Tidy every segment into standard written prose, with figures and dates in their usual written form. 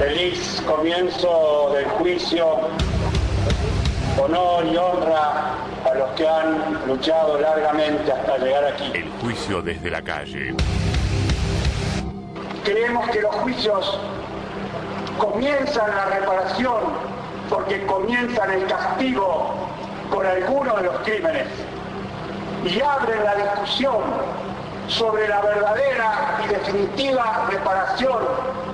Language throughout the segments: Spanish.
Feliz comienzo del juicio. Honor y honra a los que han luchado largamente hasta llegar aquí. El juicio desde la calle. Creemos que los juicios comienzan la reparación porque comienzan el castigo por alguno de los crímenes y abren la discusión sobre la verdadera y definitiva reparación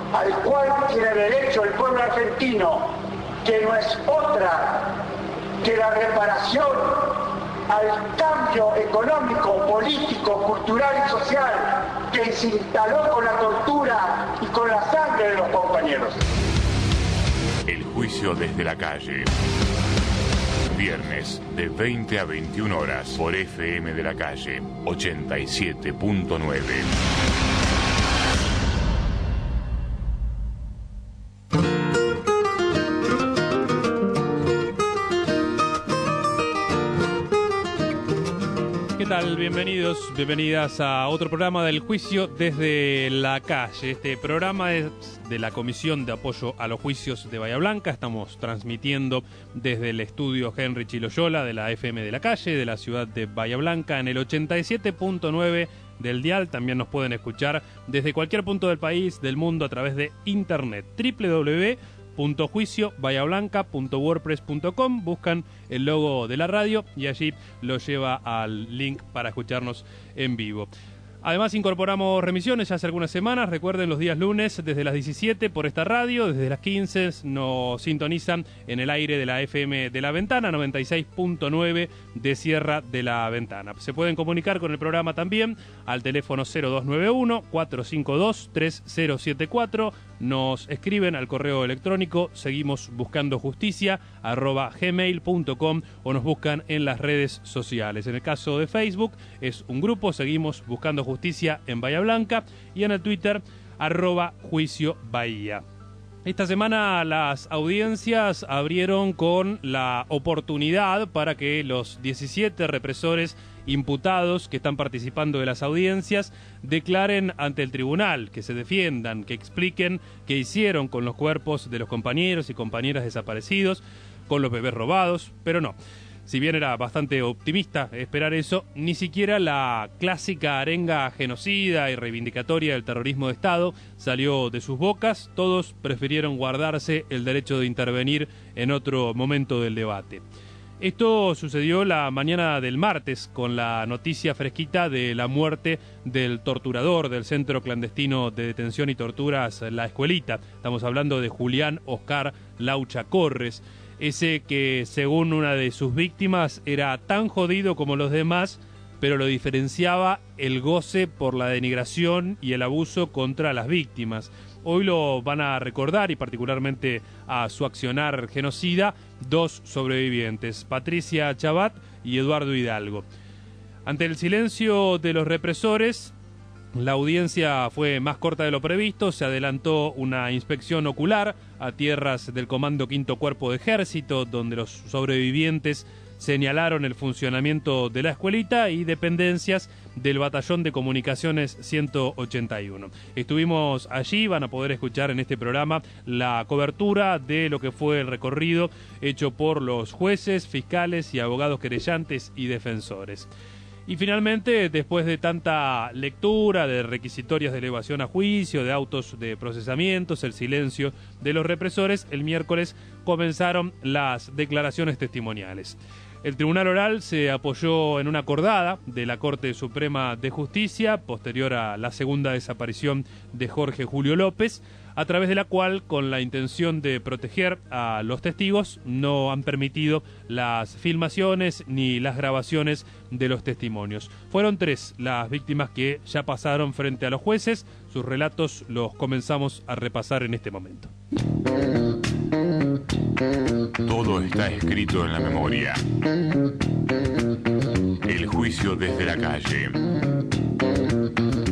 al cual tiene derecho el pueblo argentino, que no es otra que la reparación al cambio económico, político, cultural y social que se instaló con la tortura y con la sangre de los compañeros. El juicio desde la calle. Viernes de 20 a 21 horas por FM de la Calle 87.9. ¿Qué tal? Bienvenidos, bienvenidas a otro programa del juicio desde la calle. Este programa es de la Comisión de Apoyo a los Juicios de Bahía Blanca. Estamos transmitiendo desde el estudio Henry Chiloyola de la FM de la Calle, de la ciudad de Bahía Blanca, en el 87.9 del dial. También nos pueden escuchar desde cualquier punto del país, del mundo, a través de internet. www.juiciobahiablanca.wordpress.com. Buscan el logo de la radio y allí lo lleva al link para escucharnos en vivo. Además incorporamos remisiones ya hace algunas semanas. Recuerden, los días lunes desde las 17 por esta radio, desde las 15 nos sintonizan en el aire de la FM de La Ventana, 96.9 de Sierra de La Ventana. Se pueden comunicar con el programa también al teléfono 0291-452-3074. Nos escriben al correo electrónico seguimos buscando justicia @gmail.com o nos buscan en las redes sociales. En el caso de Facebook es un grupo, seguimos buscando justicia en Bahía Blanca, y en el Twitter @juicio bahía. Esta semana las audiencias abrieron con la oportunidad para que los 17 represores imputados que están participando de las audiencias declaren ante el tribunal, que se defiendan, que expliquen qué hicieron con los cuerpos de los compañeros y compañeras desaparecidos, con los bebés robados, pero no. Si bien era bastante optimista esperar eso, ni siquiera la clásica arenga genocida y reivindicatoria del terrorismo de Estado salió de sus bocas. Todos prefirieron guardarse el derecho de intervenir en otro momento del debate. Esto sucedió la mañana del martes con la noticia fresquita de la muerte del torturador del Centro Clandestino de Detención y Torturas La Escuelita. Estamos hablando de Julián Oscar Laucha Corres, ese que, según una de sus víctimas, era tan jodido como los demás, pero lo diferenciaba el goce por la denigración y el abuso contra las víctimas. Hoy lo van a recordar, y particularmente a su accionar genocida, dos sobrevivientes, Patricia Chabat y Eduardo Hidalgo. Ante el silencio de los represores, la audiencia fue más corta de lo previsto. Se adelantó una inspección ocular a tierras del Comando Quinto Cuerpo de Ejército, donde los sobrevivientes señalaron el funcionamiento de la escuelita y dependencias del Batallón de Comunicaciones 181. Estuvimos allí, van a poder escuchar en este programa la cobertura de lo que fue el recorrido hecho por los jueces, fiscales y abogados querellantes y defensores. Y finalmente, después de tanta lectura de requisitorios de elevación a juicio, de autos de procesamientos, el silencio de los represores, el miércoles comenzaron las declaraciones testimoniales. El Tribunal Oral se apoyó en una acordada de la Corte Suprema de Justicia, posterior a la segunda desaparición de Jorge Julio López, a través de la cual, con la intención de proteger a los testigos, no han permitido las filmaciones ni las grabaciones de los testimonios. Fueron 3 las víctimas que ya pasaron frente a los jueces. Sus relatos los comenzamos a repasar en este momento. Todo está escrito en la memoria. El juicio desde la calle.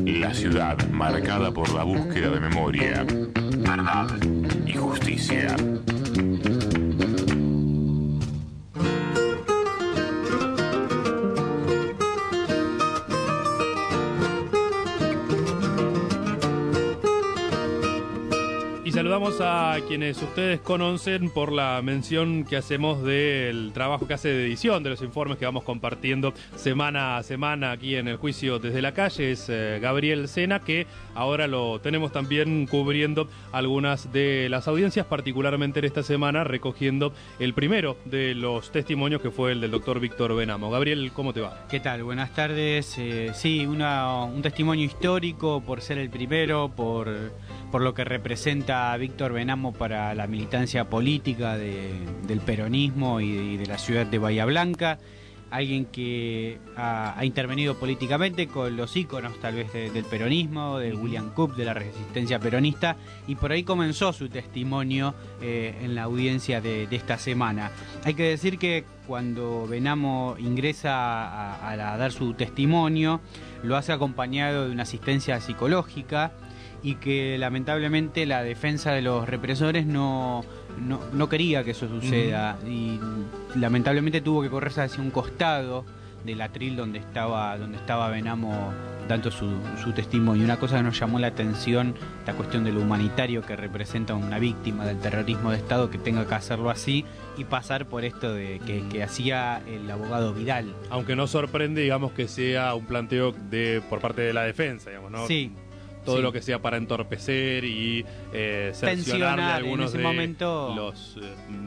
La ciudad marcada por la búsqueda de memoria, verdad y justicia. Y saludamos a quienes ustedes conocen por la mención que hacemos del trabajo que hace de edición de los informes que vamos compartiendo semana a semana aquí en el Juicio desde la Calle. Es Gabriel Sena, que ahora lo tenemos también cubriendo algunas de las audiencias, particularmente en esta semana recogiendo el primero de los testimonios, que fue el del doctor Víctor Benamo. Gabriel, ¿cómo te va? ¿Qué tal? Buenas tardes. Sí, un testimonio histórico por ser el primero, por lo que representa Víctor Benamo para la militancia política del peronismo y de la ciudad de Bahía Blanca. Alguien que ha intervenido políticamente con los íconos tal vez del peronismo, de William Cook, de la resistencia peronista, y por ahí comenzó su testimonio en la audiencia de esta semana. Hay que decir que cuando Benamo ingresa a dar su testimonio, lo hace acompañado de una asistencia psicológica, y que lamentablemente la defensa de los represores no quería que eso suceda, y lamentablemente tuvo que correrse hacia un costado del atril donde estaba Benamo dando su testimonio. Una cosa que nos llamó la atención, la cuestión de lo humanitario que representa una víctima del terrorismo de Estado, que tenga que hacerlo así y pasar por esto de que hacía el abogado Vidal. Aunque no sorprende, digamos, que sea un planteo por parte de la defensa, digamos, ¿no? Sí. Todo lo que sea para entorpecer y cercionarle algunos de los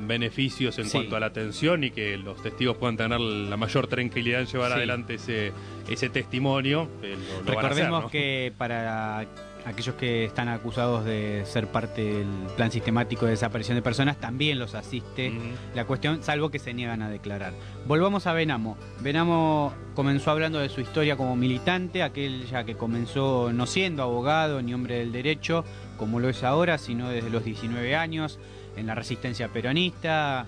beneficios en cuanto a la atención, y que los testigos puedan tener la mayor tranquilidad en llevar adelante ese testimonio. Lo van a hacer, ¿no? Que para aquellos que están acusados de ser parte del plan sistemático de desaparición de personas, también los asiste la cuestión, salvo que se niegan a declarar. Volvamos a Benamo. Benamo comenzó hablando de su historia como militante, aquella que comenzó no siendo abogado ni hombre del derecho, como lo es ahora, sino desde los 19 años, en la resistencia peronista.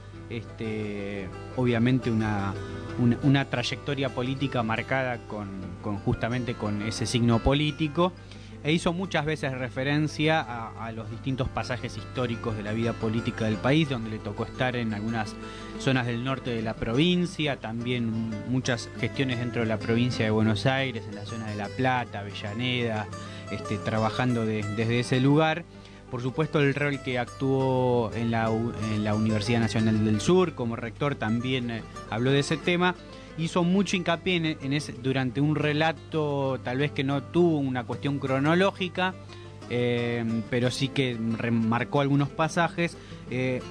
Obviamente una trayectoria política marcada justamente con ese signo político. E hizo muchas veces referencia a los distintos pasajes históricos de la vida política del país, donde le tocó estar en algunas zonas del norte de la provincia, también muchas gestiones dentro de la provincia de Buenos Aires, en la zona de La Plata, Avellaneda, trabajando desde ese lugar. Por supuesto, el rol que actuó en la Universidad Nacional del Sur como rector también habló de ese tema. Hizo mucho hincapié en ese, durante un relato tal vez que no tuvo una cuestión cronológica, pero sí que remarcó algunos pasajes.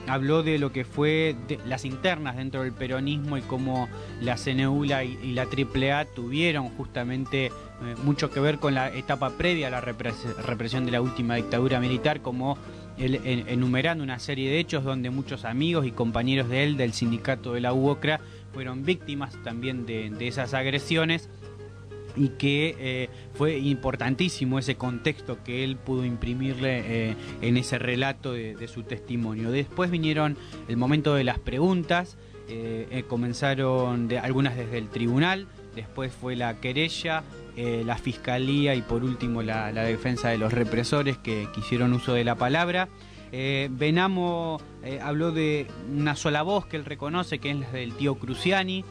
Habló de lo que fue las internas dentro del peronismo y cómo la CNULA y la AAA tuvieron justamente mucho que ver con la etapa previa a la represión de la última dictadura militar, como enumerando una serie de hechos donde muchos amigos y compañeros de él, del sindicato de la UOCRA, fueron víctimas también de esas agresiones, y que fue importantísimo ese contexto que él pudo imprimirle en ese relato de su testimonio. Después vinieron el momento de las preguntas, comenzaron algunas desde el tribunal, después fue la querella, la fiscalía y por último la defensa de los represores que hicieron uso de la palabra. Benamo habló de una sola voz que él reconoce, que es la del tío Cruciani,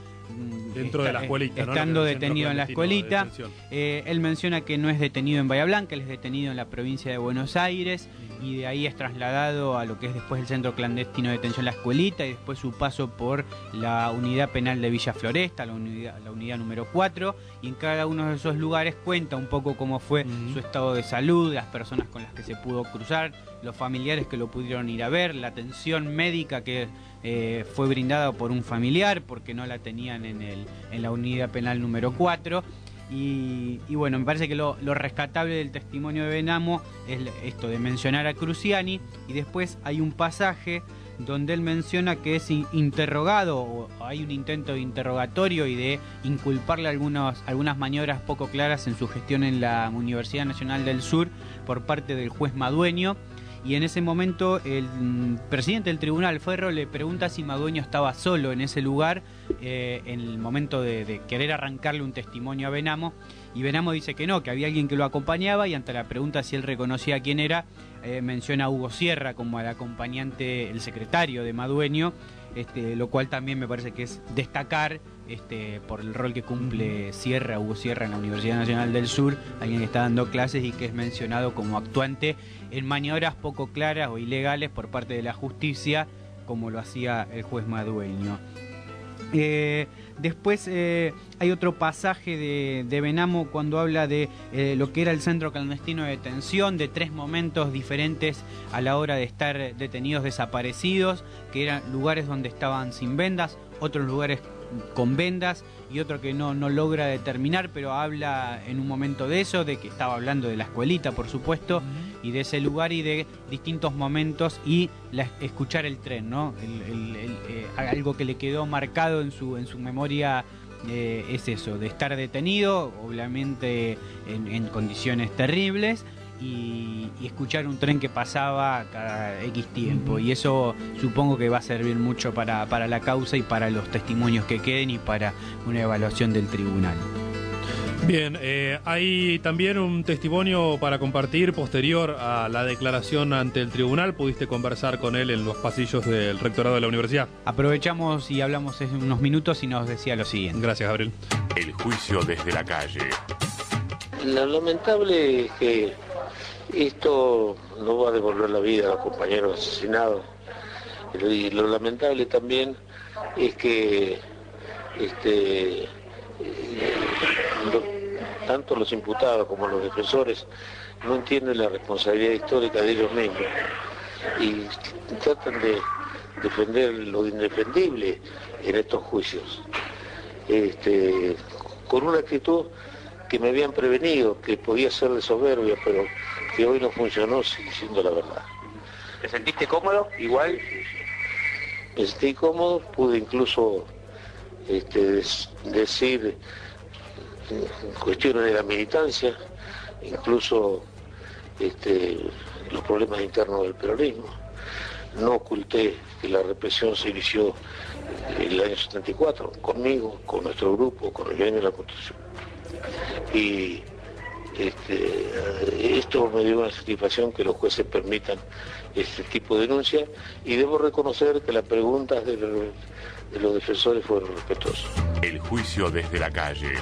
dentro de la escuelita, estando ¿no? detenido en la escuelita. Él menciona que no es detenido en Bahía Blanca, él es detenido en la provincia de Buenos Aires, y de ahí es trasladado a lo que es después el centro clandestino de detención La Escuelita, y después su paso por la unidad penal de Villa Floresta, la unidad número 4, y en cada uno de esos lugares cuenta un poco cómo fue su estado de salud, las personas con las que se pudo cruzar, los familiares que lo pudieron ir a ver, la atención médica que fue brindada por un familiar porque no la tenían en la unidad penal número 4. Y bueno, me parece que lo rescatable del testimonio de Benamo es esto de mencionar a Cruciani, y después hay un pasaje donde él menciona que es interrogado, o hay un intento de interrogatorio y de inculparle algunas maniobras poco claras en su gestión en la Universidad Nacional del Sur por parte del juez Madueño. Y en ese momento el presidente del tribunal, Ferro, le pregunta si Madueño estaba solo en ese lugar en el momento de querer arrancarle un testimonio a Benamo, y Benamo dice que no, que había alguien que lo acompañaba, y ante la pregunta si él reconocía quién era, menciona a Hugo Sierra como al acompañante, el secretario de Madueño, lo cual también me parece que es destacar por el rol que cumple Hugo Sierra en la Universidad Nacional del Sur, alguien que está dando clases y que es mencionado como actuante en maniobras poco claras o ilegales por parte de la justicia, como lo hacía el juez Madueño. Después hay otro pasaje de Benamo cuando habla de lo que era el centro clandestino de detención, de 3 momentos diferentes a la hora de estar detenidos desaparecidos, que eran lugares donde estaban sin vendas, otros lugares con vendas y otro que no logra determinar, pero habla en un momento de eso, de que estaba hablando de la escuelita, por supuesto, y de ese lugar y de distintos momentos, y escuchar el tren, ¿no? Algo que le quedó marcado en su memoria es eso, de estar detenido, obviamente en condiciones terribles, y escuchar un tren que pasaba cada X tiempo, y eso supongo que va a servir mucho para la causa y para los testimonios que queden y para una evaluación del tribunal. Bien, hay también un testimonio para compartir posterior a la declaración ante el tribunal. ¿Pudiste conversar con él en los pasillos del rectorado de la universidad? Aprovechamos y hablamos en unos minutos y nos decía lo siguiente. Gracias, Gabriel. El juicio desde la calle. Lo lamentable es que esto no va a devolver la vida a los compañeros asesinados. Y lo lamentable también es que tanto los imputados como los defensores no entienden la responsabilidad histórica de ellos mismos y tratan de defender lo indefendible en estos juicios, con una actitud que me habían prevenido, que podía ser de soberbia, pero que hoy no funcionó siendo la verdad. ¿Te sentiste cómodo? Igual. Me sentí cómodo, pude incluso decir cuestiones de la militancia, incluso los problemas internos del peronismo. No oculté que la represión se inició en el año 74, conmigo, con nuestro grupo, con el gremio de la Constitución. Y esto me dio una satisfacción que los jueces permitan este tipo de denuncia, y debo reconocer que las preguntas de los defensores fueron respetuosas. El juicio desde la calle.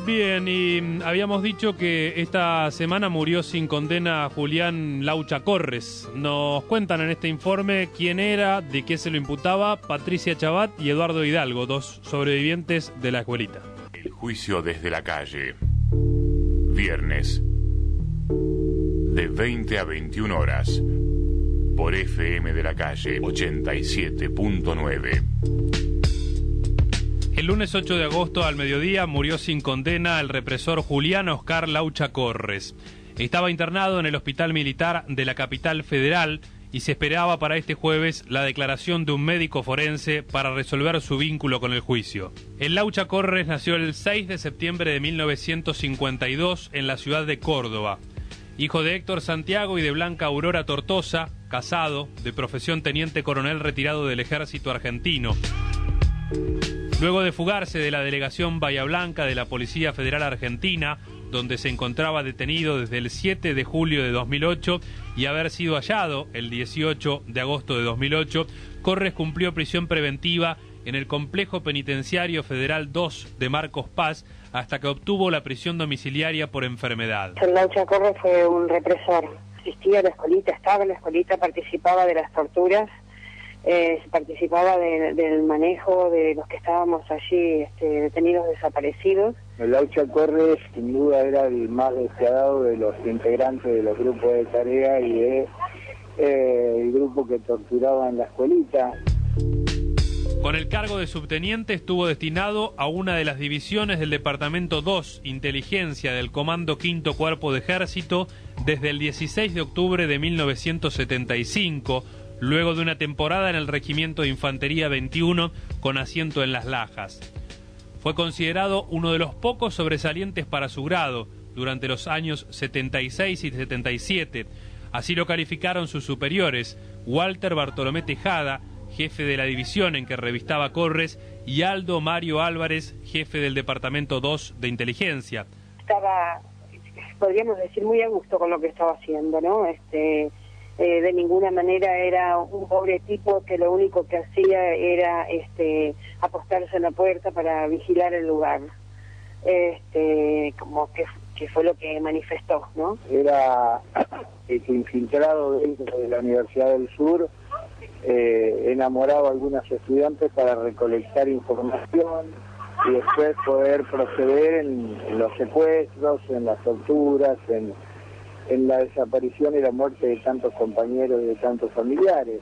Bien, y habíamos dicho que esta semana murió sin condena Julián Laucha Corres. Nos cuentan en este informe quién era, de qué se lo imputaba Patricia Chabat y Eduardo Hidalgo, 2 sobrevivientes de la escuelita. El juicio desde la calle. Viernes, de 20 a 21 horas, por FM de la Calle 87.9. El lunes 8 de agosto al mediodía murió sin condena el represor Julián Oscar Laucha Corres. Estaba internado en el Hospital Militar de la capital federal y se esperaba para este jueves la declaración de un médico forense para resolver su vínculo con el juicio. El Laucha Corres nació el 6 de septiembre de 1952 en la ciudad de Córdoba. Hijo de Héctor Santiago y de Blanca Aurora Tortosa, casado, de profesión teniente coronel retirado del ejército argentino. Luego de fugarse de la delegación Bahía Blanca de la Policía Federal Argentina, donde se encontraba detenido desde el 7 de julio de 2008 y haber sido hallado el 18 de agosto de 2008, Corres cumplió prisión preventiva en el Complejo Penitenciario Federal 2 de Marcos Paz hasta que obtuvo la prisión domiciliaria por enfermedad. El Laucha Corres fue un represor. Asistía a la escuelita, estaba en la escuelita, participaba de las torturas, participaba del manejo de los que estábamos allí detenidos desaparecidos. El Laucha Corres sin duda era el más deseado de los integrantes de los grupos de tarea y el grupo que torturaba en la escuelita. Con el cargo de subteniente estuvo destinado a una de las divisiones del Departamento 2, Inteligencia del Comando Quinto Cuerpo de Ejército, desde el 16 de octubre de 1975, luego de una temporada en el Regimiento de Infantería 21 con asiento en Las Lajas. Fue considerado uno de los pocos sobresalientes para su grado durante los años 76 y 77. Así lo calificaron sus superiores, Walter Bartolomé Tejada jefe de la división en que revistaba Corres, y Aldo Mario Álvarez, jefe del Departamento 2 de Inteligencia. Estaba, podríamos decir, muy a gusto con lo que estaba haciendo, ¿no? De ninguna manera era un pobre tipo que lo único que hacía era apostarse en la puerta para vigilar el lugar. Como que fue lo que manifestó, ¿no? Era infiltrado dentro de la Universidad del Sur, enamoraba a algunos estudiantes para recolectar información y después poder proceder en los secuestros, en las torturas, en la desaparición y la muerte de tantos compañeros y de tantos familiares.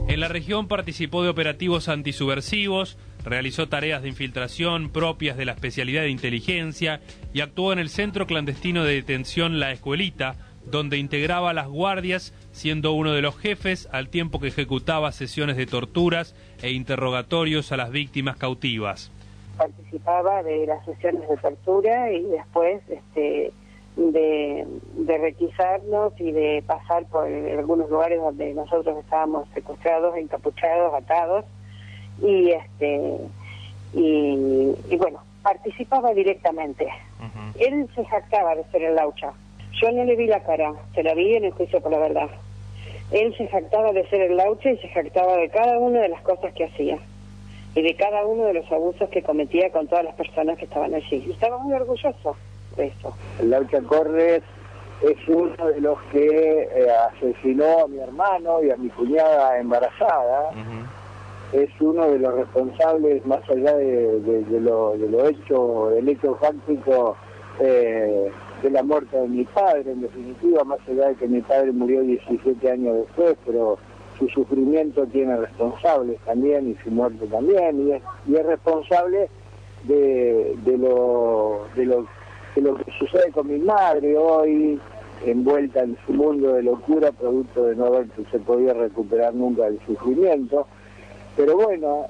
En la región participó de operativos antisubversivos, realizó tareas de infiltración propias de la especialidad de inteligencia y actuó en el centro clandestino de detención La Escuelita, donde integraba las guardias, siendo uno de los jefes al tiempo que ejecutaba sesiones de torturas e interrogatorios a las víctimas cautivas. Participaba de las sesiones de tortura y después de requisarnos y de pasar por algunos lugares donde nosotros estábamos secuestrados, encapuchados, atados, y bueno, participaba directamente. Él se jactaba de ser el Laucha. Yo no le vi la cara, se la vi en el juicio por la verdad. Él se jactaba de ser el Laucha y se jactaba de cada una de las cosas que hacía y de cada uno de los abusos que cometía con todas las personas que estaban allí. Y estaba muy orgulloso de eso. El Laucha Corres es uno de los que asesinó a mi hermano y a mi cuñada embarazada. Es uno de los responsables, más allá de lo hecho, del hecho fáctico, de la muerte de mi padre, en definitiva, más allá de que mi padre murió 17 años después, pero su sufrimiento tiene responsables también y su muerte también, y es responsable de lo que sucede con mi madre hoy, envuelta en su mundo de locura, producto de no haberse podido recuperar nunca del sufrimiento. Pero bueno,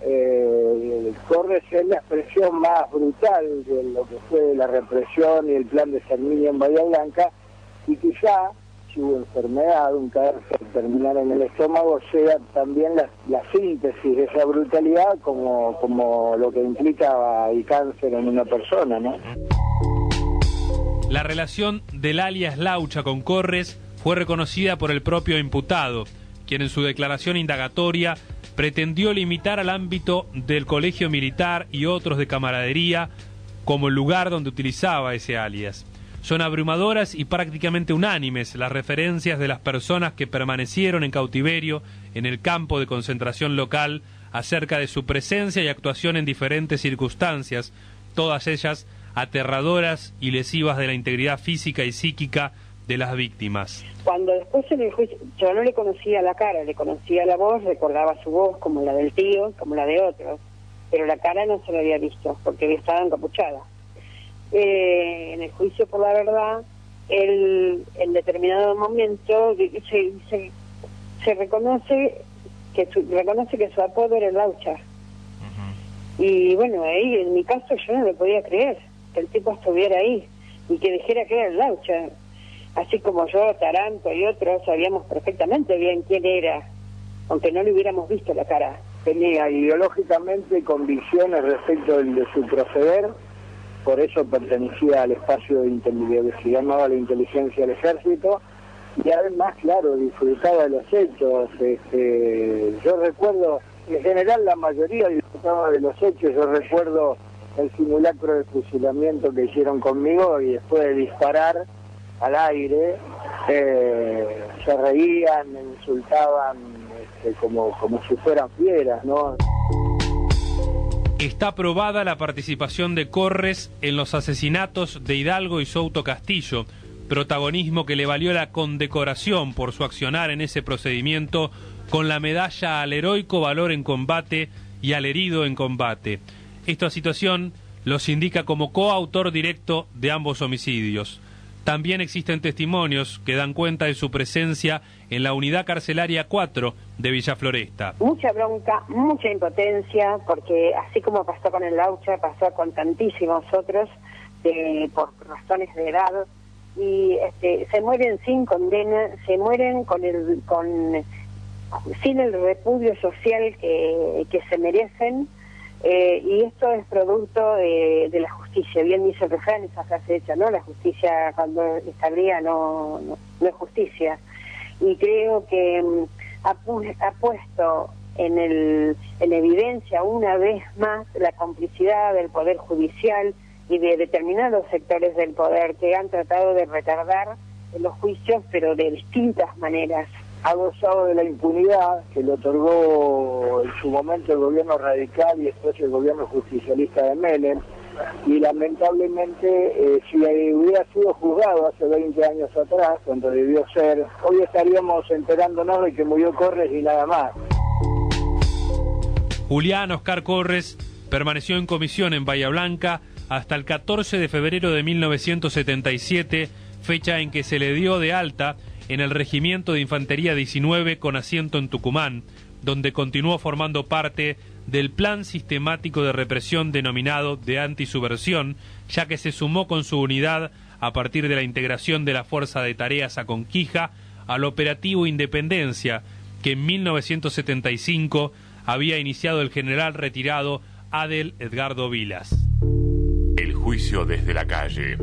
Corres es la expresión más brutal de lo que fue la represión y el plan de exterminio en Bahía Blanca, y quizá su enfermedad, un cáncer terminal en el estómago, sea también la síntesis de esa brutalidad como lo que implica el cáncer en una persona, ¿no? La relación del alias Laucha con Corres fue reconocida por el propio imputado, quien en su declaración indagatoria pretendió limitar al ámbito del colegio militar y otros de camaradería como el lugar donde utilizaba ese alias. Son abrumadoras y prácticamente unánimes las referencias de las personas que permanecieron en cautiverio en el campo de concentración local acerca de su presencia y actuación en diferentes circunstancias, todas ellas aterradoras y lesivas de la integridad física y psíquica de las víctimas. Cuando después en el juicio, yo no le conocía la cara, le conocía la voz, recordaba su voz como la del tío, como la de otros, pero la cara no se la había visto porque estaba encapuchada. En el juicio por la verdad, él en determinado momento se reconoce que su apodo era el Laucha. Y bueno, ahí en mi caso yo no le podía creer que el tipo estuviera ahí y que dijera que era el Laucha. Así como yo, Taranto y otros sabíamos perfectamente bien quién era, aunque no le hubiéramos visto la cara. Tenía ideológicamente convicciones respecto de su proceder, por eso pertenecía al espacio de inteligencia, se llamaba la inteligencia del ejército, y además, claro, disfrutaba de los hechos. Yo recuerdo, en general la mayoría disfrutaba de los hechos. Yo recuerdo el simulacro de fusilamiento que hicieron conmigo y después de disparar al aire, se reían, me insultaban como si fueran fieras, ¿no? Está probada la participación de Corres en los asesinatos de Hidalgo y Souto Castillo, protagonismo que le valió la condecoración por su accionar en ese procedimiento con la medalla al heroico valor en combate y al herido en combate. Esta situación los indica como coautor directo de ambos homicidios. También existen testimonios que dan cuenta de su presencia en la unidad carcelaria 4 de Villa Floresta. Mucha bronca, mucha impotencia, porque así como pasó con el Laucha, pasó con tantísimos otros por razones de edad, y se mueren sin condena, se mueren con sin el repudio social que se merecen, y esto es producto de la justicia. Bien dice el refrán, esa frase hecha, ¿no? La justicia cuando está bría no es justicia. Y creo que ha puesto en evidencia una vez más la complicidad del Poder Judicial y de determinados sectores del poder que han tratado de retardar los juicios, pero de distintas maneras. Ha gozado de la impunidad que le otorgó en su momento el gobierno radical y después el gobierno justicialista de Menem, y lamentablemente si hubiera sido juzgado hace 20 años atrás, cuando debió ser, hoy estaríamos enterándonos de que murió Corres y nada más. Julián Oscar Corres permaneció en comisión en Bahía Blanca hasta el 14 de febrero de 1977, fecha en que se le dio de alta en el Regimiento de Infantería 19 con asiento en Tucumán, donde continuó formando parte del plan sistemático de represión denominado de antisubversión, ya que se sumó con su unidad a partir de la integración de la Fuerza de Tareas Aconquija al operativo Independencia, que en 1975 había iniciado el general retirado Adel Edgardo Vilas. El juicio desde la calle.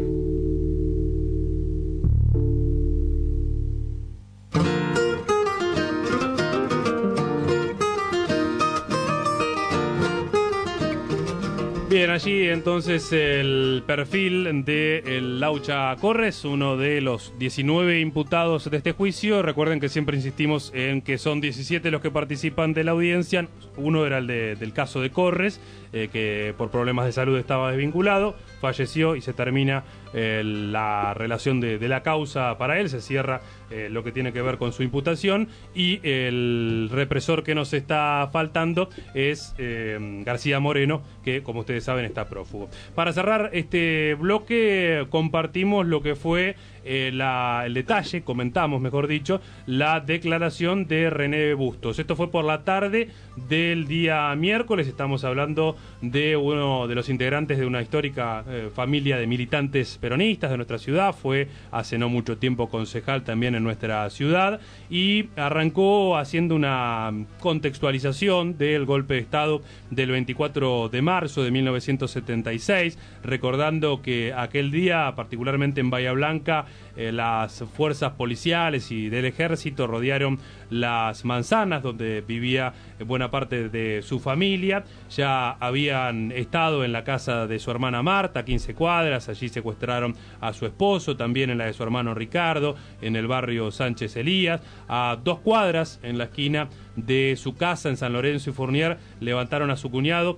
Bien, allí entonces el perfil de el Laucha Corres, uno de los 19 imputados de este juicio. Recuerden que siempre insistimos en que son 17 los que participan de la audiencia. Uno era el del caso de Corres, que por problemas de salud estaba desvinculado, falleció y se termina la relación de la causa para él, se cierra lo que tiene que ver con su imputación, y el represor que nos está faltando es García Moreno, que como ustedes saben está prófugo. Para cerrar este bloque compartimos lo que fue el detalle, comentamos mejor dicho, la declaración de René Bustos. Esto fue por la tarde del día miércoles. Estamos hablando de uno de los integrantes de una histórica familia de militantes peronistas de nuestra ciudad. Fue hace no mucho tiempo concejal también en nuestra ciudad y arrancó haciendo una contextualización del golpe de Estado del 24 de marzo de 1976, recordando que aquel día, particularmente en Bahía Blanca, las fuerzas policiales y del ejército rodearon las manzanas donde vivía buena parte de su familia. Ya habían estado en la casa de su hermana Marta, a 15 cuadras, allí secuestraron a su esposo, también en la de su hermano Ricardo, en el barrio Sánchez Elías, a 2 cuadras en la esquina de su casa en San Lorenzo y Fournier, levantaron a su cuñado,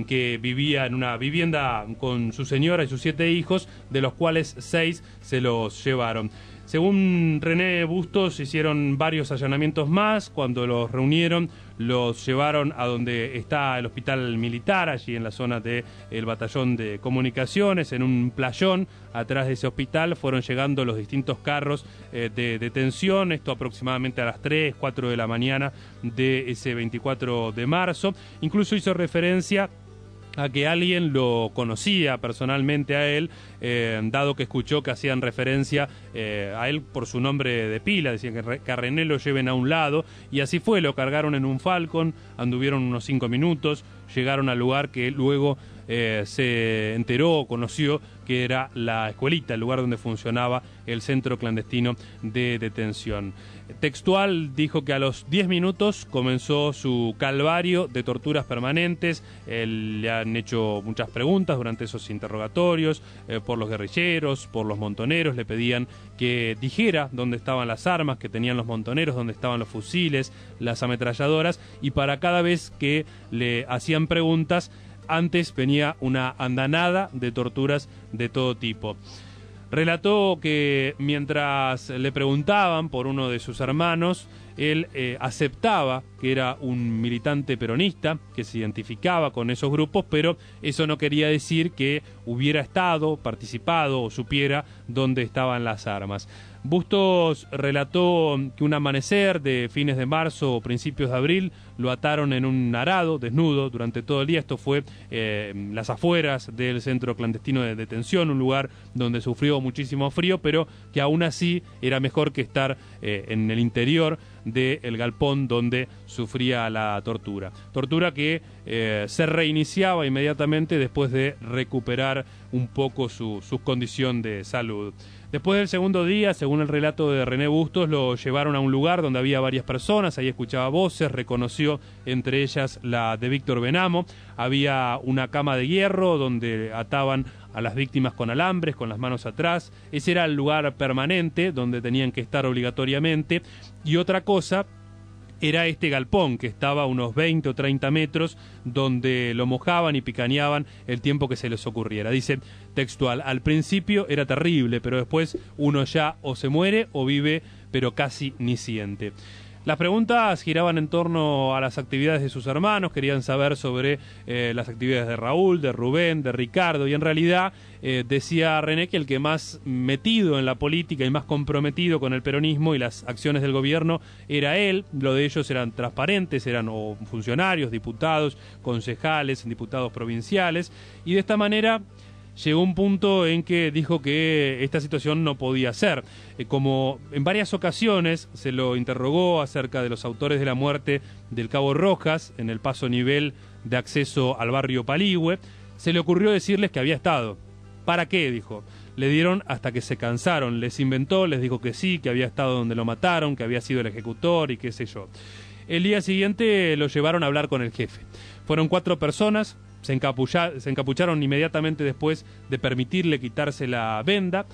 que vivía en una vivienda con su señora y sus 7 hijos, de los cuales 6 se los llevaron. Según René Bustos, hicieron varios allanamientos más. Cuando los reunieron, los llevaron a donde está el hospital militar, allí en la zona del batallón de comunicaciones, en un playón. Atrás de ese hospital fueron llegando los distintos carros de detención, esto aproximadamente a las 3, 4 de la mañana de ese 24 de marzo. Incluso hizo referencia a que alguien lo conocía personalmente a él, dado que escuchó que hacían referencia a él por su nombre de pila, decían que a René lo lleven a un lado, y así fue, lo cargaron en un Falcon, anduvieron unos 5 minutos, llegaron al lugar que luego se enteró o conoció que era la escuelita, el lugar donde funcionaba el centro clandestino de detención. Textual dijo que a los 10 minutos comenzó su calvario de torturas permanentes. Le han hecho muchas preguntas durante esos interrogatorios por los guerrilleros, por los montoneros. Le pedían que dijera dónde estaban las armas que tenían los montoneros, dónde estaban los fusiles, las ametralladoras, y para cada vez que le hacían preguntas, antes venía una andanada de torturas de todo tipo. Relató que mientras le preguntaban por uno de sus hermanos, él aceptaba que era un militante peronista, que se identificaba con esos grupos, pero eso no quería decir que hubiera estado, participado o supiera dónde estaban las armas. Bustos relató que un amanecer de fines de marzo o principios de abril lo ataron en un arado, desnudo, durante todo el día. Esto fue las afueras del centro clandestino de detención, un lugar donde sufrió muchísimo frío, pero que aún así era mejor que estar en el interior del galpón donde sufría la tortura. Tortura que se reiniciaba inmediatamente después de recuperar un poco su condición de salud. Después del segundo día, según el relato de René Bustos, lo llevaron a un lugar donde había varias personas, ahí escuchaba voces, reconoció entre ellas la de Víctor Benamo, había una cama de hierro donde ataban a las víctimas con alambres, con las manos atrás, ese era el lugar permanente donde tenían que estar obligatoriamente, y otra cosa era este galpón que estaba a unos 20 o 30 metros donde lo mojaban y picaneaban el tiempo que se les ocurriera. Dice textual, al principio era terrible, pero después uno ya o se muere o vive, pero casi ni siente. Las preguntas giraban en torno a las actividades de sus hermanos, querían saber sobre las actividades de Raúl, de Rubén, de Ricardo, y en realidad decía René que el que más metido en la política y más comprometido con el peronismo y las acciones del gobierno era él. Lo de ellos eran transparentes, eran o funcionarios, diputados, concejales, diputados provinciales, y de esta manera llegó un punto en que dijo que esta situación no podía ser. Como en varias ocasiones se lo interrogó acerca de los autores de la muerte del Cabo Rojas en el paso nivel de acceso al barrio Paligüe, se le ocurrió decirles que había estado. ¿Para qué?, dijo. Le dieron hasta que se cansaron, les inventó, les dijo que sí, que había estado donde lo mataron, que había sido el ejecutor y qué sé yo. El día siguiente lo llevaron a hablar con el jefe. Fueron 4 personas, se encapucharon inmediatamente después de permitirle quitarse la venda.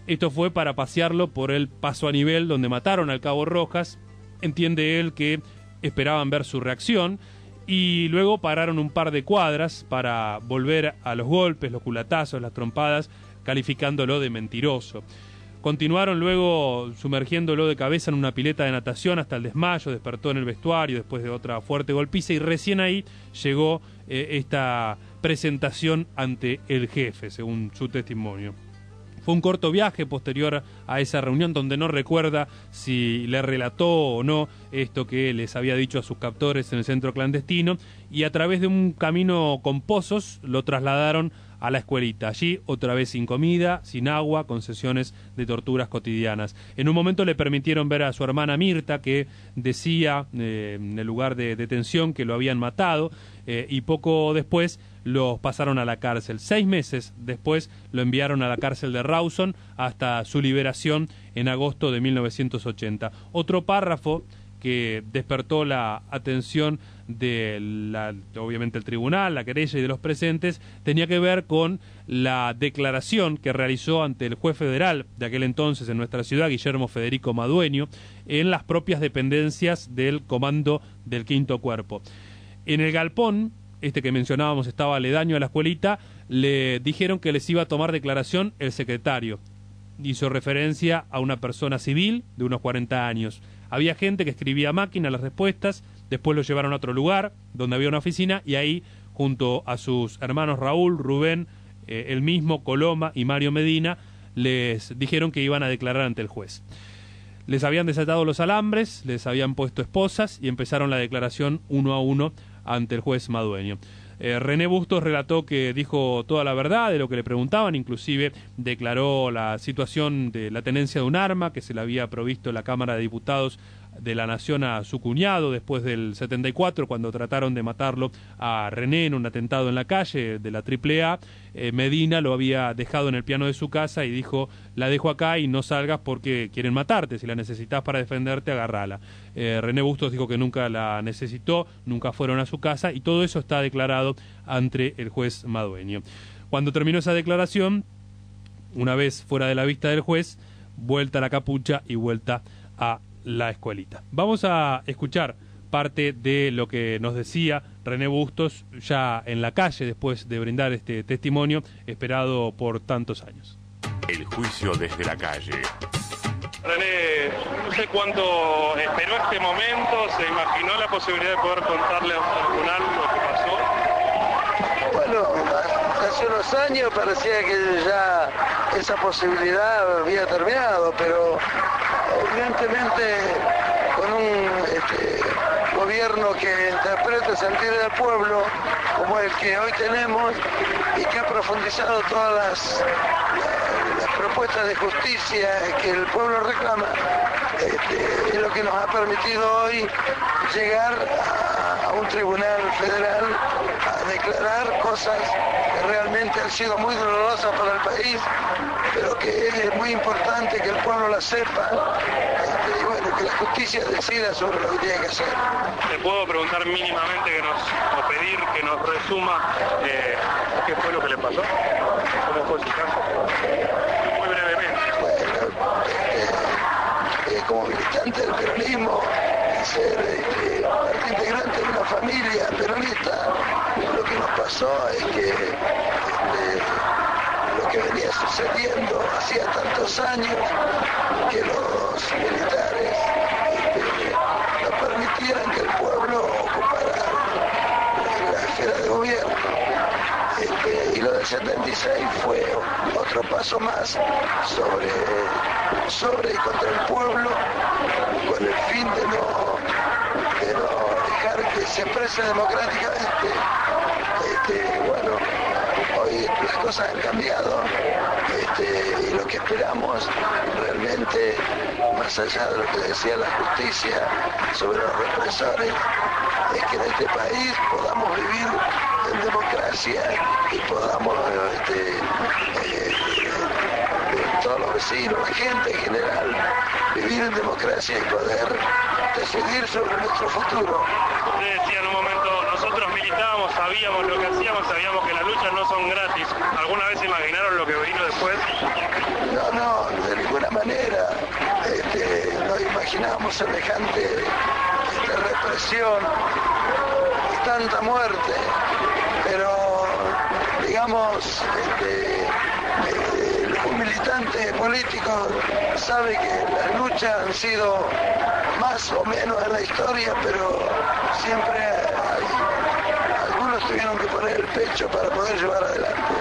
Esto fue para pasearlo por el paso a nivel donde mataron al Cabo Rojas. Entiende él que esperaban ver su reacción y luego pararon un par de cuadras para volver a los golpes, los culatazos, las trompadas, calificándolo de mentiroso. Continuaron luego sumergiéndolo de cabeza en una pileta de natación hasta el desmayo, despertó en el vestuario después de otra fuerte golpiza y recién ahí llegó esta presentación ante el jefe, según su testimonio. Fue un corto viaje posterior a esa reunión donde no recuerda si le relató o no esto que les había dicho a sus captores en el centro clandestino, y a través de un camino con pozos lo trasladaron a la escuelita. Allí otra vez sin comida, sin agua, con sesiones de torturas cotidianas. En un momento le permitieron ver a su hermana Mirta, que decía en el lugar de detención que lo habían matado, y poco después los pasaron a la cárcel. 6 meses después lo enviaron a la cárcel de Rawson hasta su liberación en agosto de 1980. Otro párrafo que despertó la atención de obviamente el tribunal, la querella y de los presentes, tenía que ver con la declaración que realizó ante el juez federal de aquel entonces en nuestra ciudad, Guillermo Federico Madueño, en las propias dependencias del comando del Quinto Cuerpo. En el galpón, este que mencionábamos estaba aledaño a la escuelita, le dijeron que les iba a tomar declaración el secretario. Hizo referencia a una persona civil de unos 40 años. Había gente que escribía a máquina las respuestas, después lo llevaron a otro lugar donde había una oficina y ahí, junto a sus hermanos Raúl, Rubén, el mismo Coloma y Mario Medina, les dijeron que iban a declarar ante el juez. Les habían desatado los alambres, les habían puesto esposas y empezaron la declaración 1 a 1 ante el juez Madueño. René Bustos relató que dijo toda la verdad de lo que le preguntaban, inclusive declaró la situación de la tenencia de un arma que se le había provisto la Cámara de Diputados de la Nación a su cuñado después del 74, cuando trataron de matarlo a René en un atentado en la calle de la AAA. Medina lo había dejado en el piano de su casa y dijo: la dejo acá y no salgas porque quieren matarte, si la necesitas para defenderte, agarrala. René Bustos dijo que nunca la necesitó, nunca fueron a su casa, y todo eso está declarado ante el juez Madueño. Cuando terminó esa declaración, una vez fuera de la vista del juez, vuelta a la capucha y vuelta a la escuelita. Vamos a escuchar parte de lo que nos decía René Bustos ya en la calle después de brindar este testimonio esperado por tantos años. El juicio desde la calle. René, no sé cuánto esperó este momento, se imaginó la posibilidad de poder contarle al tribunal lo que pasó. Bueno, hace unos años parecía que ya esa posibilidad había terminado, pero evidentemente con un gobierno que interprete el sentir del pueblo, como el que hoy tenemos, y que ha profundizado todas las propuestas de justicia que el pueblo reclama, es lo que nos ha permitido hoy llegar a un tribunal federal a declarar cosas que realmente han sido muy dolorosas para el país, pero que es muy importante que el pueblo la sepa, y bueno, que la justicia decida sobre lo que tiene que hacer. ¿Te puedo preguntar mínimamente o pedir que nos resuma qué fue lo que le pasó? ¿Cómo fue su caso? Muy brevemente. Bueno, como militante del peronismo, ser parte integrante de una familia peronista, lo que nos pasó es que lo que venía sucediendo hacía tantos años, que los militares no permitieran que el pueblo ocupara la esfera de gobierno. Y lo del 76 fue otro paso más sobre y contra el pueblo, con el fin de no dejar que se exprese democráticamente. Bueno, hoy las cosas han cambiado, y lo que esperamos realmente, más allá de lo que decía la justicia sobre los represores, es que en este país podamos vivir en democracia y podamos todos los vecinos, la gente en general, vivir en democracia y poder decidir sobre nuestro futuro. Usted decía en un momento, nosotros militábamos, sabíamos lo que hacíamos, sabíamos que las luchas no son gratis. ¿Alguna vez se imaginaron lo que vino después? No, de ninguna manera. No imaginábamos semejante represión y tanta muerte, pero digamos, un militante político sabe que las luchas han sido más o menos en la historia, pero siempre algunos tuvieron que poner el pecho para poder llevar adelante.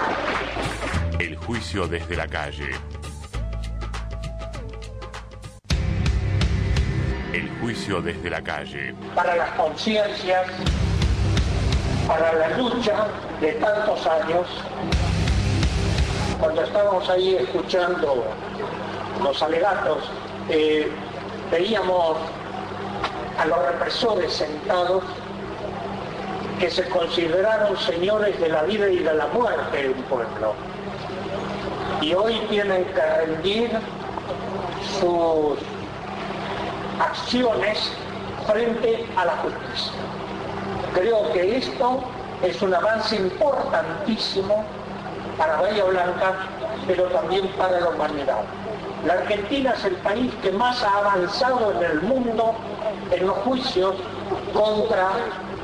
El juicio desde la calle. El juicio desde la calle. Para las conciencias, para la lucha de tantos años, cuando estábamos ahí escuchando los alegatos, veíamos a los represores sentados que se consideraron señores de la vida y de la muerte de un pueblo. Y hoy tienen que rendir sus acciones frente a la justicia. Creo que esto es un avance importantísimo para Bahía Blanca, pero también para la humanidad. La Argentina es el país que más ha avanzado en el mundo en los juicios contra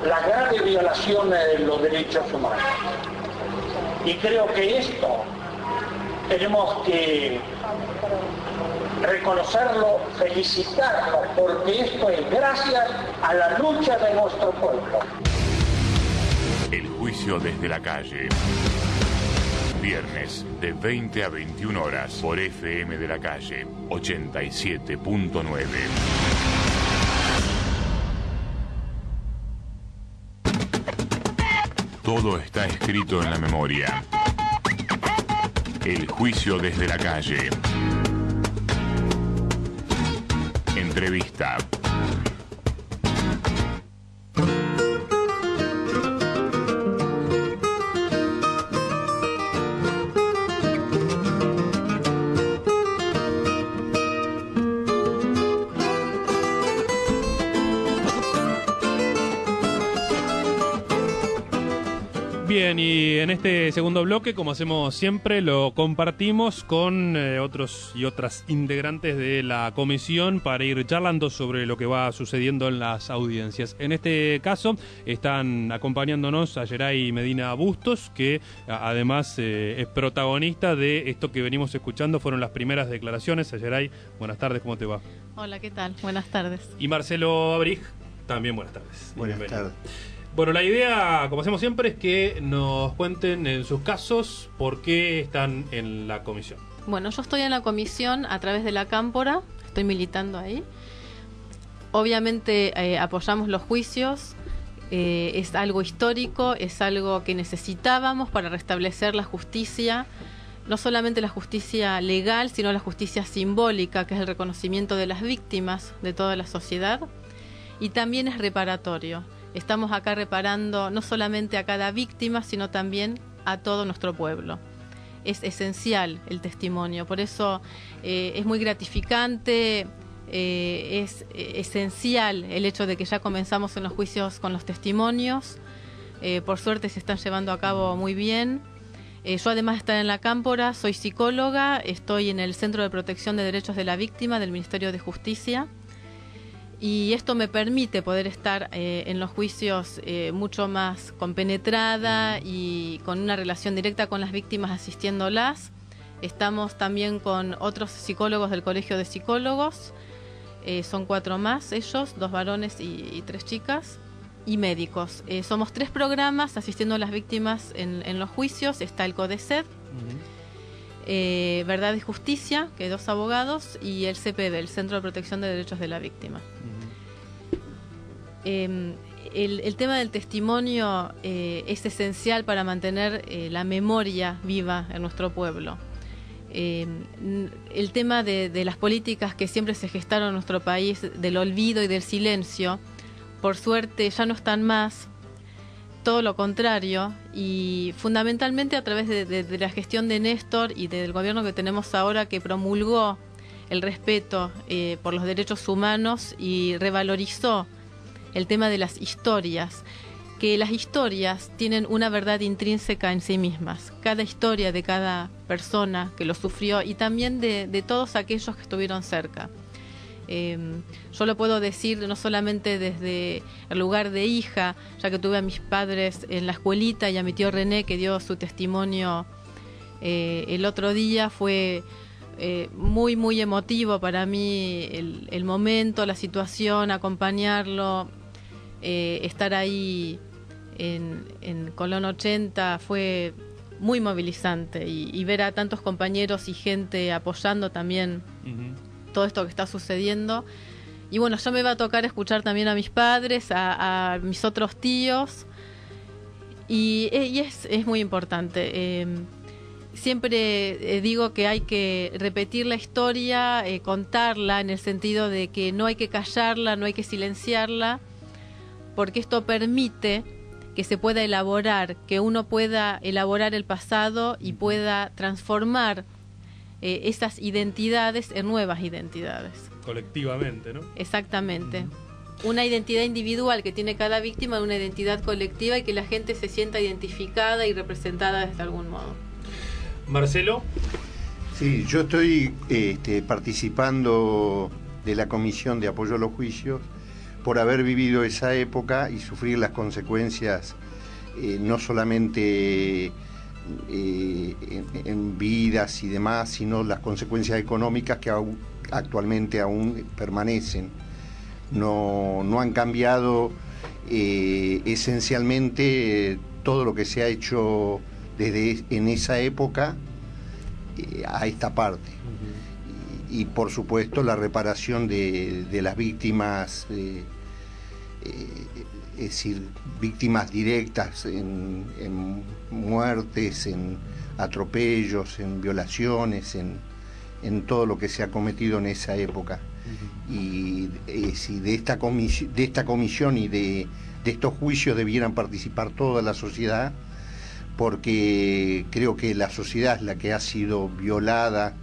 la grave violación de los derechos humanos. Y creo que esto tenemos que reconocerlo, felicitarlo, porque esto es gracias a la lucha de nuestro pueblo. El juicio desde la calle. Viernes de 20 a 21 horas por FM de la Calle 87.9. Todo está escrito en la memoria. El juicio desde la calle. Entrevista. Bien, y en este segundo bloque, como hacemos siempre, lo compartimos con otros y otras integrantes de la comisión para ir charlando sobre lo que va sucediendo en las audiencias. En este caso están acompañándonos a Yeray Medina Bustos, que además es protagonista de esto que venimos escuchando. Fueron las primeras declaraciones. Yeray, buenas tardes, ¿cómo te va? Hola, ¿qué tal? Buenas tardes. Y Marcelo Abrig, también buenas tardes. Buenas tardes. Bueno, la idea, como hacemos siempre, es que nos cuenten en sus casos por qué están en la comisión. Bueno, yo estoy en la comisión a través de la Cámpora, estoy militando ahí. Obviamente apoyamos los juicios, es algo histórico, es algo que necesitábamos para restablecer la justicia, no solamente la justicia legal, sino la justicia simbólica, que es el reconocimiento de las víctimas de toda la sociedad, y también es reparatorio. Estamos acá reparando no solamente a cada víctima, sino también a todo nuestro pueblo. Es esencial el testimonio, por eso es muy gratificante, es esencial el hecho de que ya comenzamos en los juicios con los testimonios. Por suerte se están llevando a cabo muy bien. Yo, además de estar en la Cámpora, soy psicóloga, estoy en el Centro de Protección de Derechos de la Víctima del Ministerio de Justicia, y esto me permite poder estar en los juicios mucho más compenetrada y con una relación directa con las víctimas, asistiéndolas. Estamos también con otros psicólogos del Colegio de Psicólogos, son 4 más ellos, 2 varones y 3 chicas, y médicos. Somos 3 programas asistiendo a las víctimas en los juicios. Está el CODECED, Verdad y Justicia, que 2 abogados, y el CPD, el Centro de Protección de Derechos de la Víctima. El tema del testimonio es esencial para mantener la memoria viva en nuestro pueblo. El tema de las políticas que siempre se gestaron en nuestro país, del olvido y del silencio, por suerte ya no están más, todo lo contrario, y fundamentalmente a través de la gestión de Néstor y del gobierno que tenemos ahora, que promulgó el respeto por los derechos humanos y revalorizó el tema de las historias, que las historias tienen una verdad intrínseca en sí mismas, cada historia de cada persona que lo sufrió y también de todos aquellos que estuvieron cerca. Yo lo puedo decir no solamente desde el lugar de hija, ya que tuve a mis padres en la escuelita y a mi tío René, que dio su testimonio el otro día. Fue muy, muy emotivo para mí el momento, la situación, acompañarlo, estar ahí en Colón 80 fue muy movilizante, y ver a tantos compañeros y gente apoyando también todo esto que está sucediendo. Y bueno, ya me va a tocar escuchar también a mis padres, a mis otros tíos, y es muy importante. Siempre digo que hay que repetir la historia, contarla, en el sentido de que no hay que callarla, no hay que silenciarla, porque esto permite que se pueda elaborar, que uno pueda elaborar el pasado y pueda transformar esas identidades en nuevas identidades. Colectivamente, ¿no? Exactamente. Una identidad individual que tiene cada víctima, una identidad colectiva, y que la gente se sienta identificada y representada de algún modo. Marcelo. Sí, yo estoy participando de la Comisión de Apoyo a los Juicios por haber vivido esa época y sufrir las consecuencias, no solamente en vidas y demás, sino las consecuencias económicas que actualmente aún permanecen. No han cambiado esencialmente todo lo que se ha hecho desde en esa época a esta parte. Y por supuesto la reparación de las víctimas, es decir, víctimas directas en muertes, en atropellos, en violaciones, en todo lo que se ha cometido en esa época. Y si de esta comisión y de estos juicios debieran participar toda la sociedad, porque creo que la sociedad es la que ha sido violada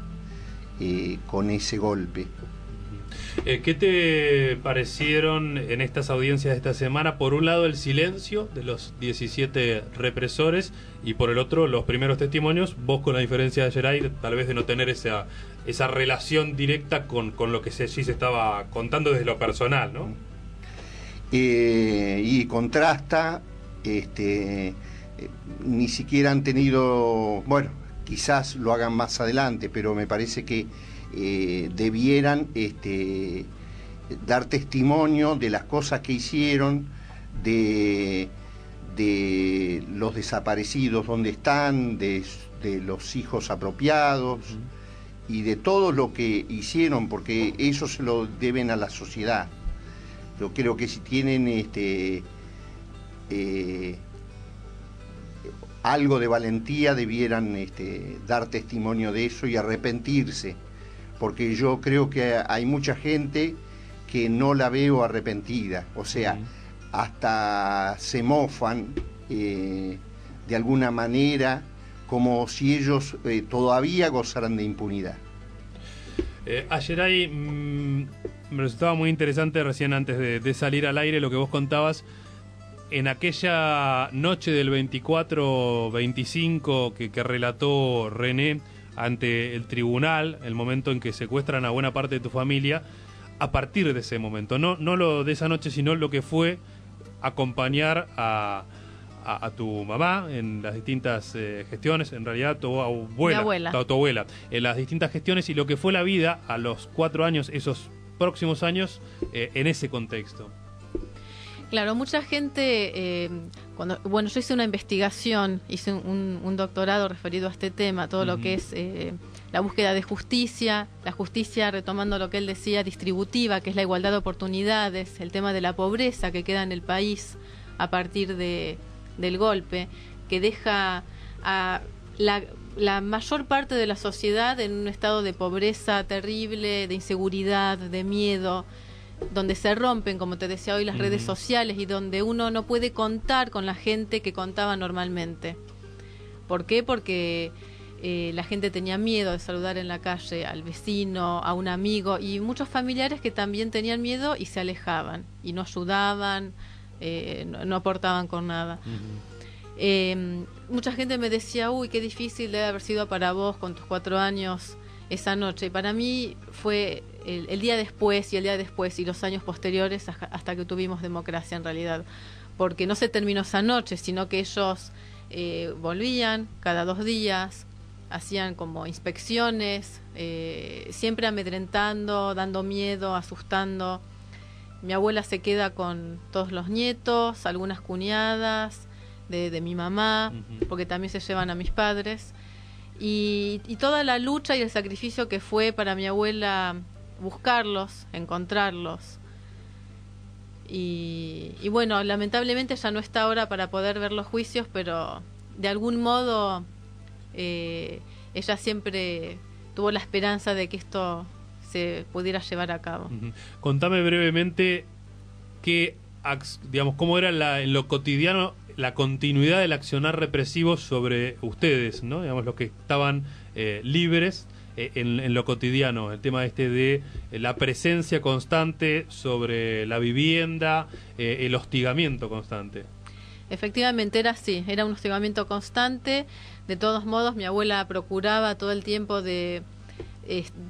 con ese golpe. ¿Qué te parecieron en estas audiencias de esta semana? Por un lado, el silencio de los 17 represores, y por el otro, los primeros testimonios. Vos, con la diferencia de Geray, tal vez de no tener esa relación directa con lo que sí se estaba contando desde lo personal, ¿no? Y contrasta, ni siquiera han tenido, bueno, quizás lo hagan más adelante, pero me parece que debieran dar testimonio de las cosas que hicieron, de los desaparecidos, dónde están, de los hijos apropiados y de todo lo que hicieron, porque eso se lo deben a la sociedad. Yo creo que si tienen algo de valentía debieran dar testimonio de eso y arrepentirse, porque yo creo que hay mucha gente que no la veo arrepentida, o sea, hasta se mofan de alguna manera como si ellos todavía gozaran de impunidad. Ayeray, me resultaba muy interesante recién antes de salir al aire lo que vos contabas. En aquella noche del 24-25 que relató René ante el tribunal, el momento en que secuestran a buena parte de tu familia, a partir de ese momento, no lo de esa noche, sino lo que fue acompañar a tu mamá en las distintas gestiones, en realidad tu abuela, tu abuela, en las distintas gestiones, y lo que fue la vida a los 4 años, esos próximos años, en ese contexto. Claro, mucha gente, yo hice una investigación, hice un doctorado referido a este tema, todo lo que es la búsqueda de justicia, la justicia, retomando lo que él decía, distributiva, que es la igualdad de oportunidades, el tema de la pobreza que queda en el país a partir del golpe, que deja a la mayor parte de la sociedad en un estado de pobreza terrible, de inseguridad, de miedo, donde se rompen, como te decía hoy, las redes sociales y donde uno no puede contar con la gente que contaba normalmente. ¿Por qué? Porque la gente tenía miedo de saludar en la calle al vecino, a un amigo, y muchos familiares que también tenían miedo y se alejaban y no ayudaban, no aportaban con nada. Mucha gente me decía, uy, qué difícil debe haber sido para vos con tus 4 años esa noche. Y para mí fue el día después y el día después y los años posteriores hasta que tuvimos democracia en realidad, porque no se terminó esa noche, sino que ellos volvían cada 2 días, hacían como inspecciones, siempre amedrentando, dando miedo, asustando. Mi abuela se queda con todos los nietos, algunas cuñadas de mi mamá, porque también se llevan a mis padres, y toda la lucha y el sacrificio que fue para mi abuela buscarlos, encontrarlos. Y bueno, lamentablemente ya no está ahora para poder ver los juicios, pero de algún modo ella siempre tuvo la esperanza de que esto se pudiera llevar a cabo. Contame brevemente cómo era en lo cotidiano la continuidad del accionar represivo sobre ustedes, ¿no? Digamos, los que estaban libres en lo cotidiano, el tema de la presencia constante sobre la vivienda, el hostigamiento constante. Efectivamente era así, era un hostigamiento constante. De todos modos, mi abuela procuraba todo el tiempo de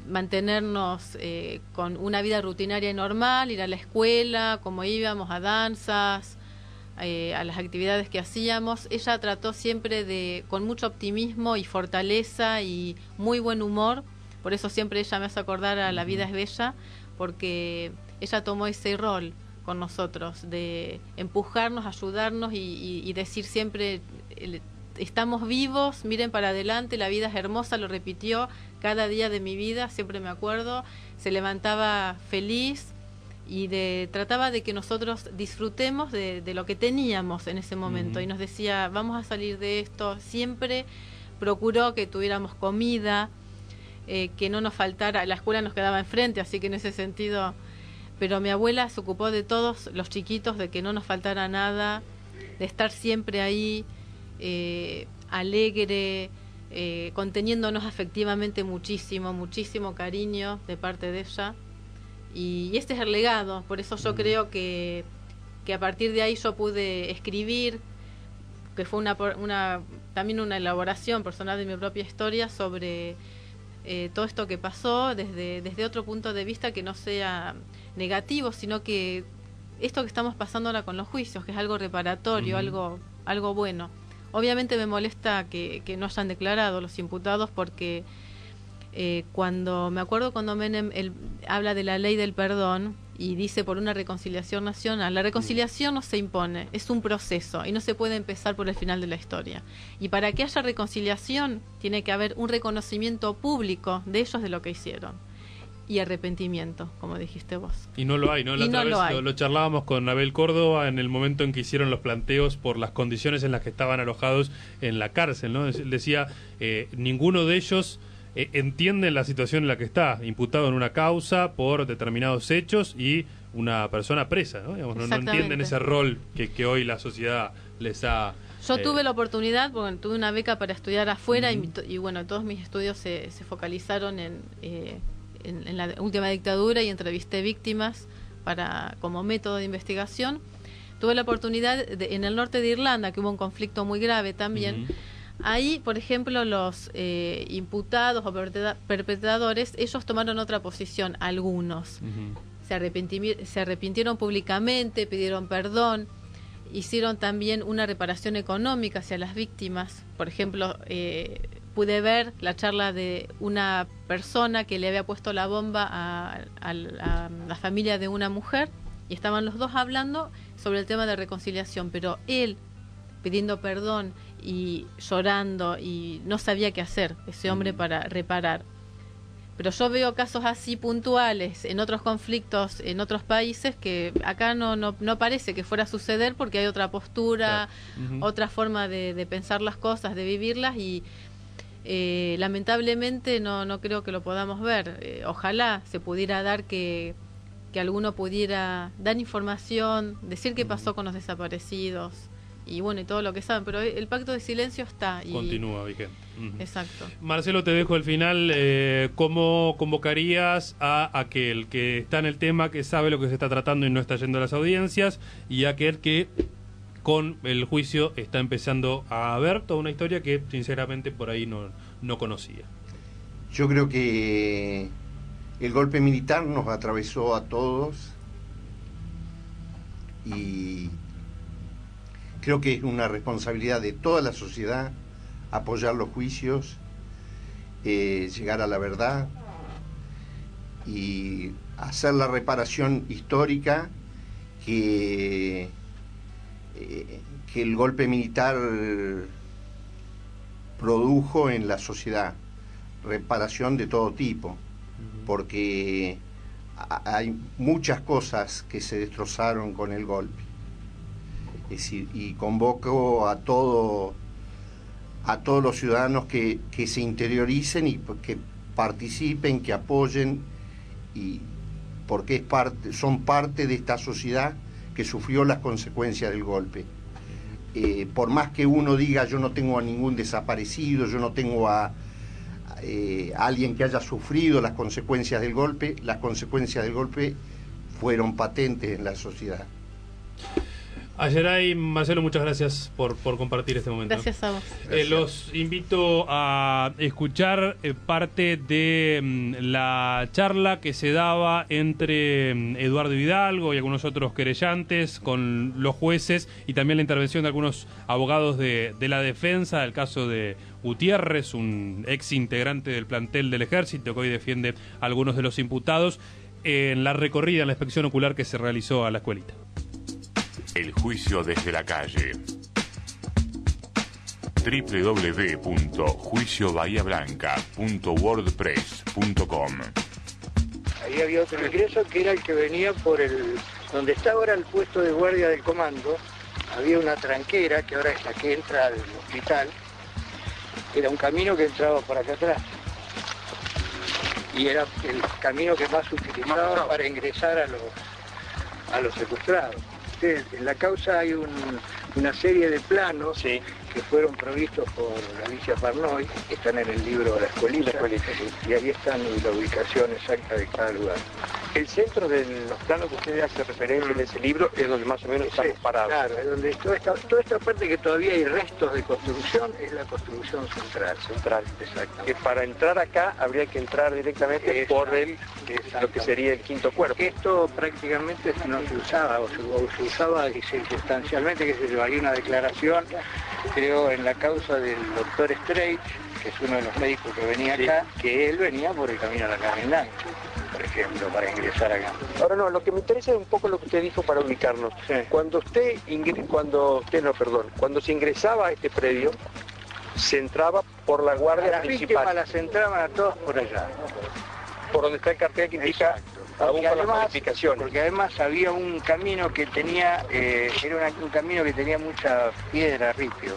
mantenernos con una vida rutinaria y normal, ir a la escuela, como íbamos, a danzas, a las actividades que hacíamos. Ella trató siempre con mucho optimismo y fortaleza y muy buen humor. Por eso siempre ella me hace acordar a La vida es bella, porque ella tomó ese rol con nosotros, de empujarnos, ayudarnos y decir siempre, estamos vivos, miren para adelante, la vida es hermosa, lo repitió cada día de mi vida, siempre me acuerdo. Se levantaba feliz y trataba de que nosotros disfrutemos de lo que teníamos en ese momento, y nos decía, vamos a salir de esto. Siempre procuró que tuviéramos comida, que no nos faltara. La escuela nos quedaba enfrente, así que en ese sentido, pero mi abuela se ocupó de todos los chiquitos, de que no nos faltara nada, de estar siempre ahí, alegre, conteniéndonos afectivamente muchísimo, muchísimo cariño de parte de ella. Y este es el legado, por eso yo creo que a partir de ahí yo pude escribir, que fue también una elaboración personal de mi propia historia sobre todo esto que pasó desde otro punto de vista que no sea negativo, sino que esto que estamos pasando ahora con los juicios, que es algo reparatorio, algo bueno. Obviamente me molesta que no hayan declarado los imputados, porque me acuerdo cuando Menem habla de la ley del perdón y dice por una reconciliación nacional, la reconciliación no se impone, es un proceso y no se puede empezar por el final de la historia. Y para que haya reconciliación tiene que haber un reconocimiento público de ellos de lo que hicieron. y arrepentimiento, como dijiste vos. Y no lo hay, ¿no? La otra vez lo charlábamos con Abel Córdoba en el momento en que hicieron los planteos por las condiciones en las que estaban alojados en la cárcel, ¿no? Él decía, ninguno de ellos entiende la situación en la que está, imputado en una causa por determinados hechos y una persona presa, ¿no? Digamos, no entienden ese rol que hoy la sociedad les ha... Yo tuve la oportunidad, porque tuve una beca para estudiar afuera y bueno, todos mis estudios se focalizaron en la última dictadura y entrevisté víctimas como método de investigación. Tuve la oportunidad en el norte de Irlanda, que hubo un conflicto muy grave también. Ahí, por ejemplo, los imputados o perpetradores, ellos tomaron otra posición, algunos. Se arrepintieron públicamente, pidieron perdón, hicieron también una reparación económica hacia las víctimas. Por ejemplo, pude ver la charla de una persona que le había puesto la bomba a la familia de una mujer y estaban los dos hablando sobre el tema de reconciliación, pero él pidiendo perdón y llorando y no sabía qué hacer ese hombre para reparar. Pero yo veo casos así puntuales en otros conflictos, en otros países, que acá no parece que fuera a suceder porque hay otra postura, otra forma de pensar las cosas, de vivirlas y lamentablemente no creo que lo podamos ver. Ojalá se pudiera dar que alguno pudiera dar información, decir qué pasó con los desaparecidos y bueno, y todo lo que saben, pero el pacto de silencio está y continúa vigente. Exacto. Marcelo, te dejo al final. ¿Cómo convocarías a aquel que está en el tema, que sabe lo que se está tratando y no está yendo a las audiencias, y aquel que con el juicio está empezando a ver toda una historia que sinceramente por ahí no conocía? Yo creo que el golpe militar nos atravesó a todos y creo que es una responsabilidad de toda la sociedad apoyar los juicios, llegar a la verdad y hacer la reparación histórica que el golpe militar produjo en la sociedad. Reparación de todo tipo, porque hay muchas cosas que se destrozaron con el golpe. Es decir, y convoco a todos los ciudadanos que se interioricen y que participen, que apoyen, y porque son parte de esta sociedad que sufrió las consecuencias del golpe. Por más que uno diga yo no tengo a ningún desaparecido, yo no tengo a alguien que haya sufrido las consecuencias del golpe fueron patentes en la sociedad. Ayeray, Marcelo, muchas gracias por compartir este momento. Gracias a vos. Los invito a escuchar parte de la charla que se daba entre Eduardo Hidalgo y algunos otros querellantes con los jueces, y también la intervención de algunos abogados de la defensa del caso de Gutiérrez, un ex integrante del plantel del Ejército que hoy defiende a algunos de los imputados, en la recorrida, en la inspección ocular que se realizó a la escuelita. El juicio desde la calle. www.juiciobahiablanca.wordpress.com. Ahí había otro ingreso que era el que venía por donde está ahora el puesto de guardia del comando. Había una tranquera que ahora es la que entra al hospital. Era un camino que entraba por acá atrás. Y era el camino que más utilizaba para ingresar a los secuestrados. En la causa hay una serie de planos que fueron provistos por Alicia Parnoy, que están en el libro La Escuelita, y ahí están la ubicación exacta de cada lugar. El centro de los planos que usted hace referencia en ese libro es donde más o menos estamos parados. Claro, es donde toda esta parte que todavía hay restos de construcción es la construcción central. Exacto. Que para entrar acá habría que entrar directamente por lo que sería el quinto cuerpo. Esto prácticamente no se usaba, o se usaba circunstancialmente, que se llevaría una declaración, creo, en la causa del doctor Strait, que es uno de los médicos que venía acá, que él venía por el camino a la Caminante, por ejemplo, para ingresar acá. Ahora no, lo que me interesa es un poco lo que usted dijo para ubicarnos. Sí. Cuando se ingresaba a este predio, se entraba por la guardia las principal. Víctimas las entraban a todos por allá. por donde está el cartel que indica aún con las modificaciones. Porque además había un camino que tenía, era un camino que tenía mucha piedra, ripio.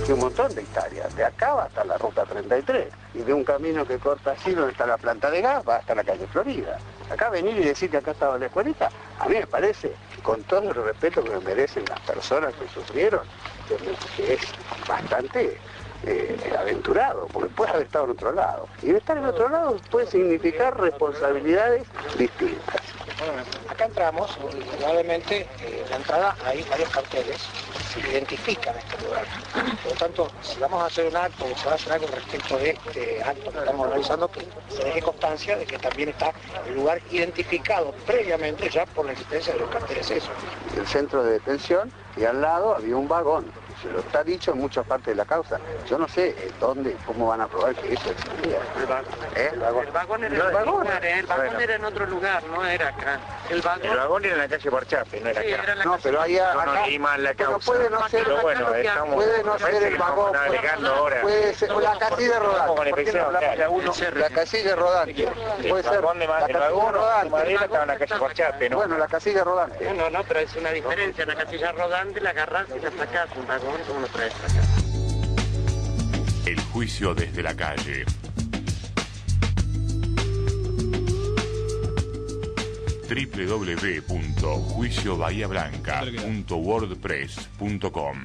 Un montón de hectáreas, de acá va hasta la ruta 33, y de un camino que corta así donde está la planta de gas, va hasta la calle Florida. Acá venir y decir que acá estaba la escuelita, a mí me parece, con todo el respeto que me merecen las personas que sufrieron, que es bastante aventurado, porque puede haber estado en otro lado. Y estar en otro lado puede significar responsabilidades distintas. Bueno, acá entramos, indudablemente, en la entrada hay varios carteles que identifican este lugar. Por lo tanto, si vamos a hacer un acto, o se va a hacer algo respecto de este acto que estamos realizando, que se deje constancia de que también está el lugar identificado previamente ya por la existencia de los carteles esos. El centro de detención, y al lado había un vagón. Se lo está dicho en muchas partes de la causa. Yo no sé dónde, cómo van a probar que eso existía. El vagón era en otro lugar, no era acá. El vagón era en la calle Barchape, no era acá. No, pero ahí acá, la causa. Puede no ser, pero bueno, estamos, puede no ser el vagón, puede ser la casilla rodante. La casilla rodante. Puede ser el vagón de madera estaba en la calle Barchape, ¿no? Bueno, la casilla rodante. No, pero es una diferencia. La casilla rodante la agarrás y la sacás, un vagón como lo traes acá. El juicio desde la calle. www.juiciobahiablanca.wordpress.com.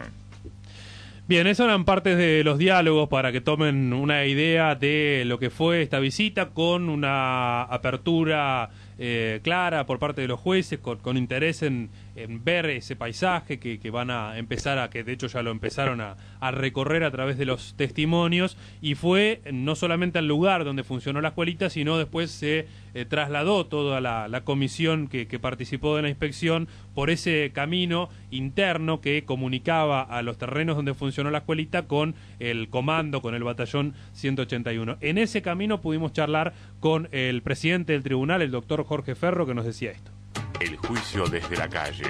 Bien, esos eran partes de los diálogos para que tomen una idea de lo que fue esta visita, con una apertura clara por parte de los jueces, con interés en ver ese paisaje que van a empezar a, que de hecho ya lo empezaron a recorrer a través de los testimonios, y fue no solamente al lugar donde funcionó la escuelita, sino después se trasladó toda la comisión que participó de la inspección por ese camino interno que comunicaba a los terrenos donde funcionó la escuelita con el comando, con el batallón 181. En ese camino pudimos charlar con el presidente del tribunal, el doctor Jorge Ferro, que nos decía esto. El juicio desde la calle.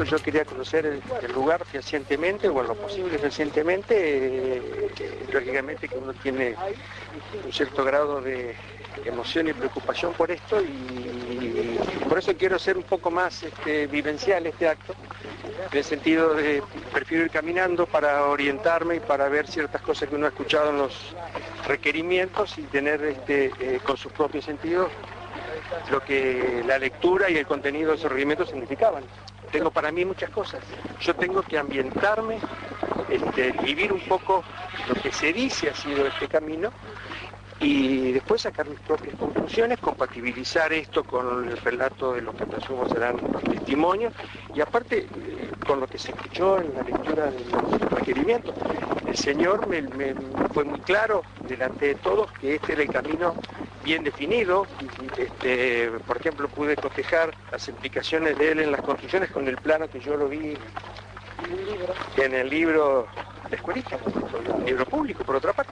Yo quería conocer el lugar fehacientemente, o en lo posible fehacientemente. Lógicamente que uno tiene un cierto grado de emoción y preocupación por esto, y por eso quiero ser un poco más vivencial este acto, en el sentido de prefiero ir caminando para orientarme y para ver ciertas cosas que uno ha escuchado en los requerimientos y tener con sus propios sentidos lo que la lectura y el contenido de esos requerimientos significaban. Tengo para mí muchas cosas. Yo tengo que ambientarme, vivir un poco lo que se dice ha sido este camino, y después sacar mis propias conclusiones, compatibilizar esto con el relato de lo que presumo serán los testimonios, y aparte con lo que se escuchó en la lectura de los requerimientos. El señor me fue muy claro delante de todos que este era el camino bien definido. Por ejemplo, pude cotejar las implicaciones de él en las construcciones con el plano que yo lo vi en el libro de escuelista, un libro público, por otra parte.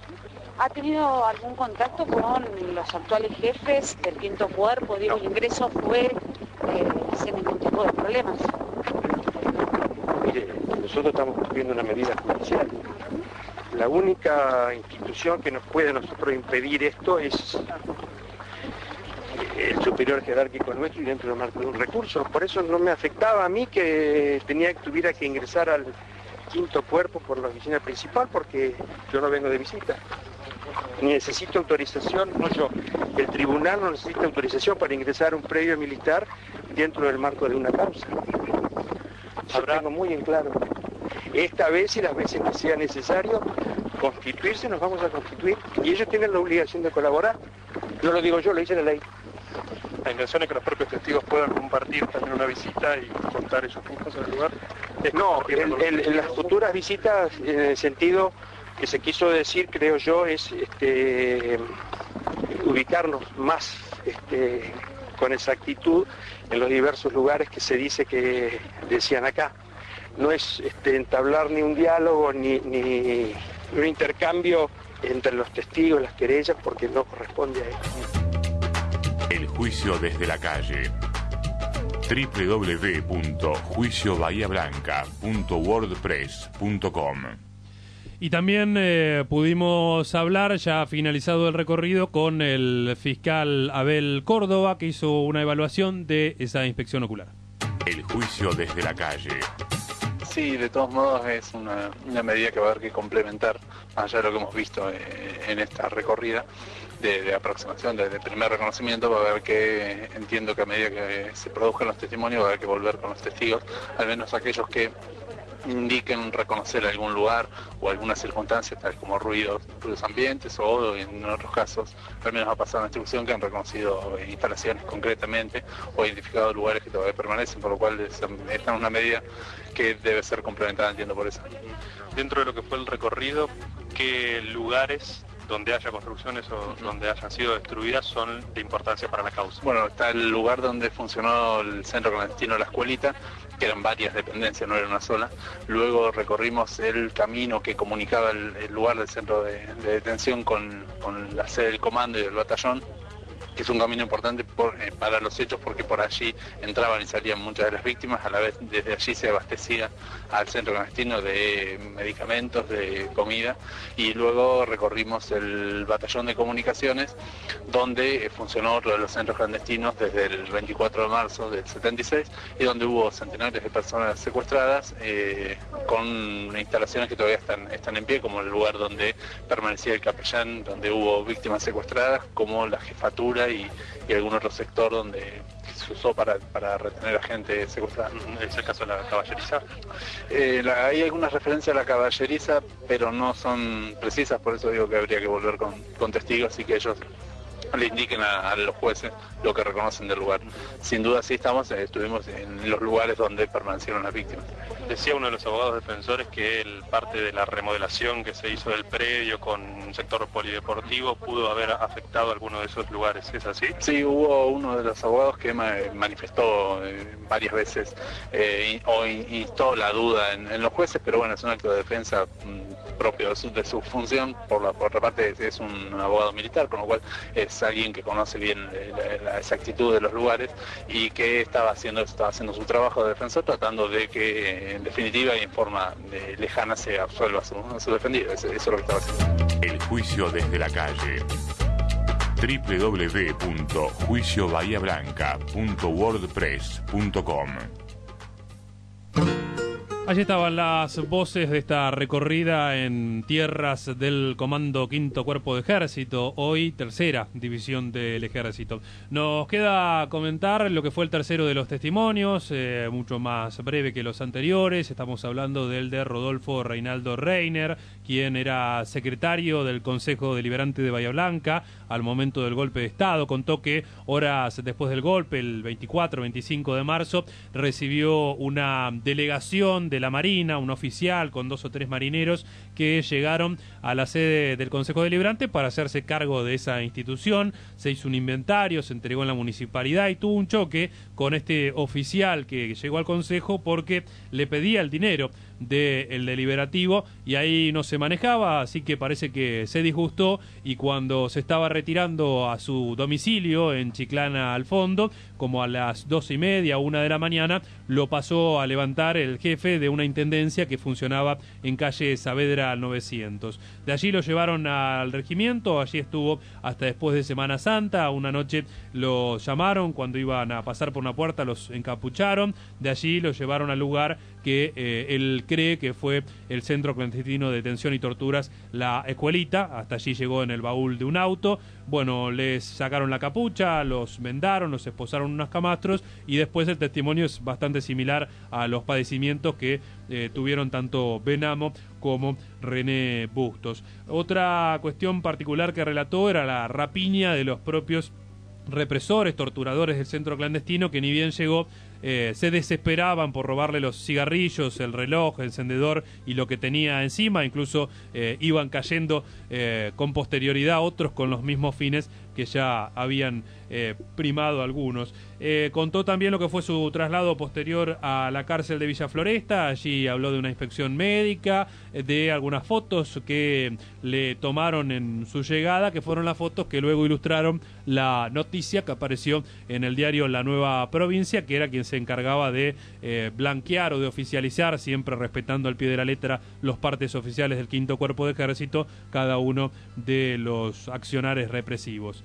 ¿Ha tenido algún contacto con los actuales jefes del quinto cuerpo? Digo, el ingreso fue sin ningún tipo de problemas. Mire, nosotros estamos cumpliendo una medida judicial. La única institución que nos puede a nosotros impedir esto es el superior jerárquico nuestro, y dentro del marco de un recurso. Por eso no me afectaba a mí que tuviera que ingresar al quinto cuerpo por la oficina principal, porque yo no vengo de visita. Ni necesito autorización, no yo. El tribunal no necesita autorización para ingresar a un predio militar dentro del marco de una causa. Yo tengo muy en claro. Esta vez y las veces que sea necesario constituirse, nos vamos a constituir, y ellos tienen la obligación de colaborar. No lo digo yo, lo dice la ley. La intención es que los propios testigos puedan compartir también una visita y contar esos puntos en el lugar. No, en las futuras visitas, en el sentido que se quiso decir, creo yo, es ubicarnos más con exactitud en los diversos lugares que se dice que decían acá. No es entablar ni un diálogo ni un intercambio entre los testigos, las querellas, porque no corresponde a esto. El juicio desde la calle. www.juiciobahiablanca.wordpress.com. Y también pudimos hablar, ya finalizado el recorrido, con el fiscal Abel Córdoba, que hizo una evaluación de esa inspección ocular. El juicio desde la calle. Sí, de todos modos es una medida que va a haber que complementar, más allá de lo que hemos visto en esta recorrida de aproximación, de primer reconocimiento. Va a haber que, entiendo que a medida que se produzcan los testimonios, va a haber que volver con los testigos, al menos aquellos que indiquen reconocer algún lugar o alguna circunstancia, tal como ruidos ambientes, o en otros casos, al menos ha pasado en la instrucción, que han reconocido instalaciones concretamente o identificado lugares que todavía permanecen, por lo cual esta es una medida que debe ser complementada, entiendo, por eso. Dentro de lo que fue el recorrido, ¿qué lugares donde haya construcciones o donde hayan sido destruidas son de importancia para la causa? Bueno, está el lugar donde funcionó el centro clandestino La Escuelita, que eran varias dependencias, no era una sola. Luego recorrimos el camino que comunicaba el lugar del centro de detención con la sede del comando y del batallón, que es un camino importante para los hechos, porque por allí entraban y salían muchas de las víctimas. A la vez desde allí se abastecía al centro clandestino de medicamentos, de comida, y luego recorrimos el batallón de comunicaciones, donde funcionó otro de los centros clandestinos desde el 24 de marzo del 76, y donde hubo centenares de personas secuestradas, con instalaciones que todavía están en pie, como el lugar donde permanecía el capellán, donde hubo víctimas secuestradas, como la jefatura y algún otro sector donde se usó para retener a gente secuestrada. ¿Es el caso de la caballeriza? Hay algunas referencias a la caballeriza, pero no son precisas, por eso digo que habría que volver con testigos y que ellos le indiquen a los jueces lo que reconocen del lugar. Sin duda sí estuvimos en los lugares donde permanecieron las víctimas. Decía uno de los abogados defensores que parte de la remodelación que se hizo del predio con un sector polideportivo pudo haber afectado a alguno de esos lugares, ¿es así? Sí, hubo uno de los abogados que manifestó varias veces o instó la duda en los jueces, pero bueno, es un acto de defensa propio de su función. Por otra parte es un abogado militar, con lo cual es alguien que conoce bien la exactitud de los lugares y que estaba haciendo su trabajo de defensor, tratando de que en definitiva y en forma lejana se absuelva a su defendido. Eso es lo que estaba haciendo. El juicio desde la calle. www.juiciobahiablanca.wordpress.com. Allí estaban las voces de esta recorrida en tierras del Comando Quinto Cuerpo de Ejército, hoy tercera división del Ejército. Nos queda comentar lo que fue el tercero de los testimonios, mucho más breve que los anteriores. Estamos hablando del de Rodolfo Reinaldo Reiner, quien era secretario del Consejo Deliberante de Bahía Blanca al momento del golpe de Estado. Contó que horas después del golpe, el 24-25 de marzo, recibió una delegación de la Marina, un oficial con 2 o 3 marineros que llegaron a la sede del Consejo Deliberante para hacerse cargo de esa institución. Se hizo un inventario, se entregó en la municipalidad y tuvo un choque con este oficial que llegó al Consejo porque le pedía el dinero del deliberativo y ahí no se manejaba, así que parece que se disgustó y cuando se estaba retirando a su domicilio en Chiclana al fondo, como a las 2:30, 1 de la mañana, lo pasó a levantar el jefe de una intendencia que funcionaba en calle Saavedra 900. De allí lo llevaron al regimiento, allí estuvo hasta después de Semana Santa. Una noche lo llamaron, cuando iban a pasar por una puerta los encapucharon, de allí lo llevaron al lugar que él cree que fue el Centro Clandestino de Detención y Torturas La Escuelita. Hasta allí llegó en el baúl de un auto. Bueno, les sacaron la capucha, los vendaron, los esposaron unos camastros y después el testimonio es bastante similar a los padecimientos que tuvieron tanto Benamo como René Bustos. Otra cuestión particular que relató era la rapiña de los propios represores, torturadores del centro clandestino, que ni bien llegó, se desesperaban por robarle los cigarrillos, el reloj, el encendedor y lo que tenía encima. Incluso iban cayendo con posterioridad otros con los mismos fines que ya habían primado algunos. Contó también lo que fue su traslado posterior a la cárcel de Villa Floresta. Allí habló de una inspección médica, de algunas fotos que le tomaron en su llegada, que fueron las fotos que luego ilustraron la noticia que apareció en el diario La Nueva Provincia, que era quien se encargaba de blanquear o de oficializar, siempre respetando al pie de la letra los partes oficiales del Quinto Cuerpo de Ejército, cada uno de los accionares represivos.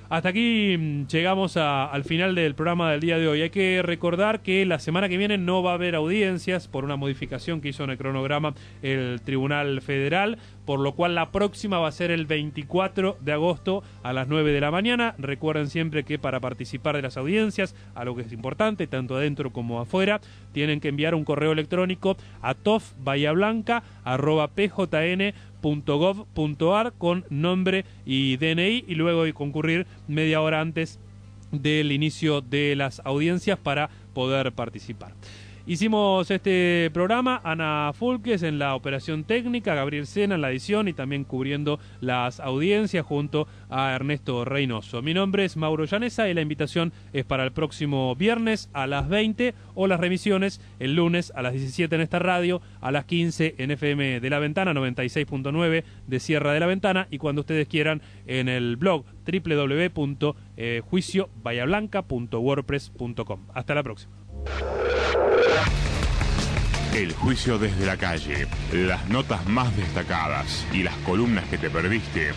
Hasta aquí llegamos al final del programa del día de hoy. Hay que recordar que la semana que viene no va a haber audiencias por una modificación que hizo en el cronograma el Tribunal Federal, por lo cual la próxima va a ser el 24 de agosto a las 9 de la mañana. Recuerden siempre que para participar de las audiencias, algo que es importante, tanto adentro como afuera, tienen que enviar un correo electrónico a tofbahiablanca@pjn.gov.ar con nombre y DNI, y luego de concurrir media hora antes del inicio de las audiencias para poder participar. Hicimos este programa, Ana Fulques en la operación técnica, Gabriel Sena en la edición y también cubriendo las audiencias junto a Ernesto Reynoso. Mi nombre es Mauro Llanesa y la invitación es para el próximo viernes a las 20 o las remisiones el lunes a las 17 en esta radio, a las 15 en FM de La Ventana, 96.9 de Sierra de la Ventana, y cuando ustedes quieran en el blog www.juiciobahiablanca.wordpress.com. Hasta la próxima. El juicio desde la calle, las notas más destacadas y las columnas que te perdiste,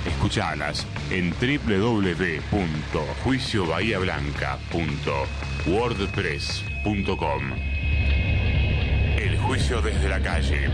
escuchalas en www.juiciobahiablanca.wordpress.com. El juicio desde la calle.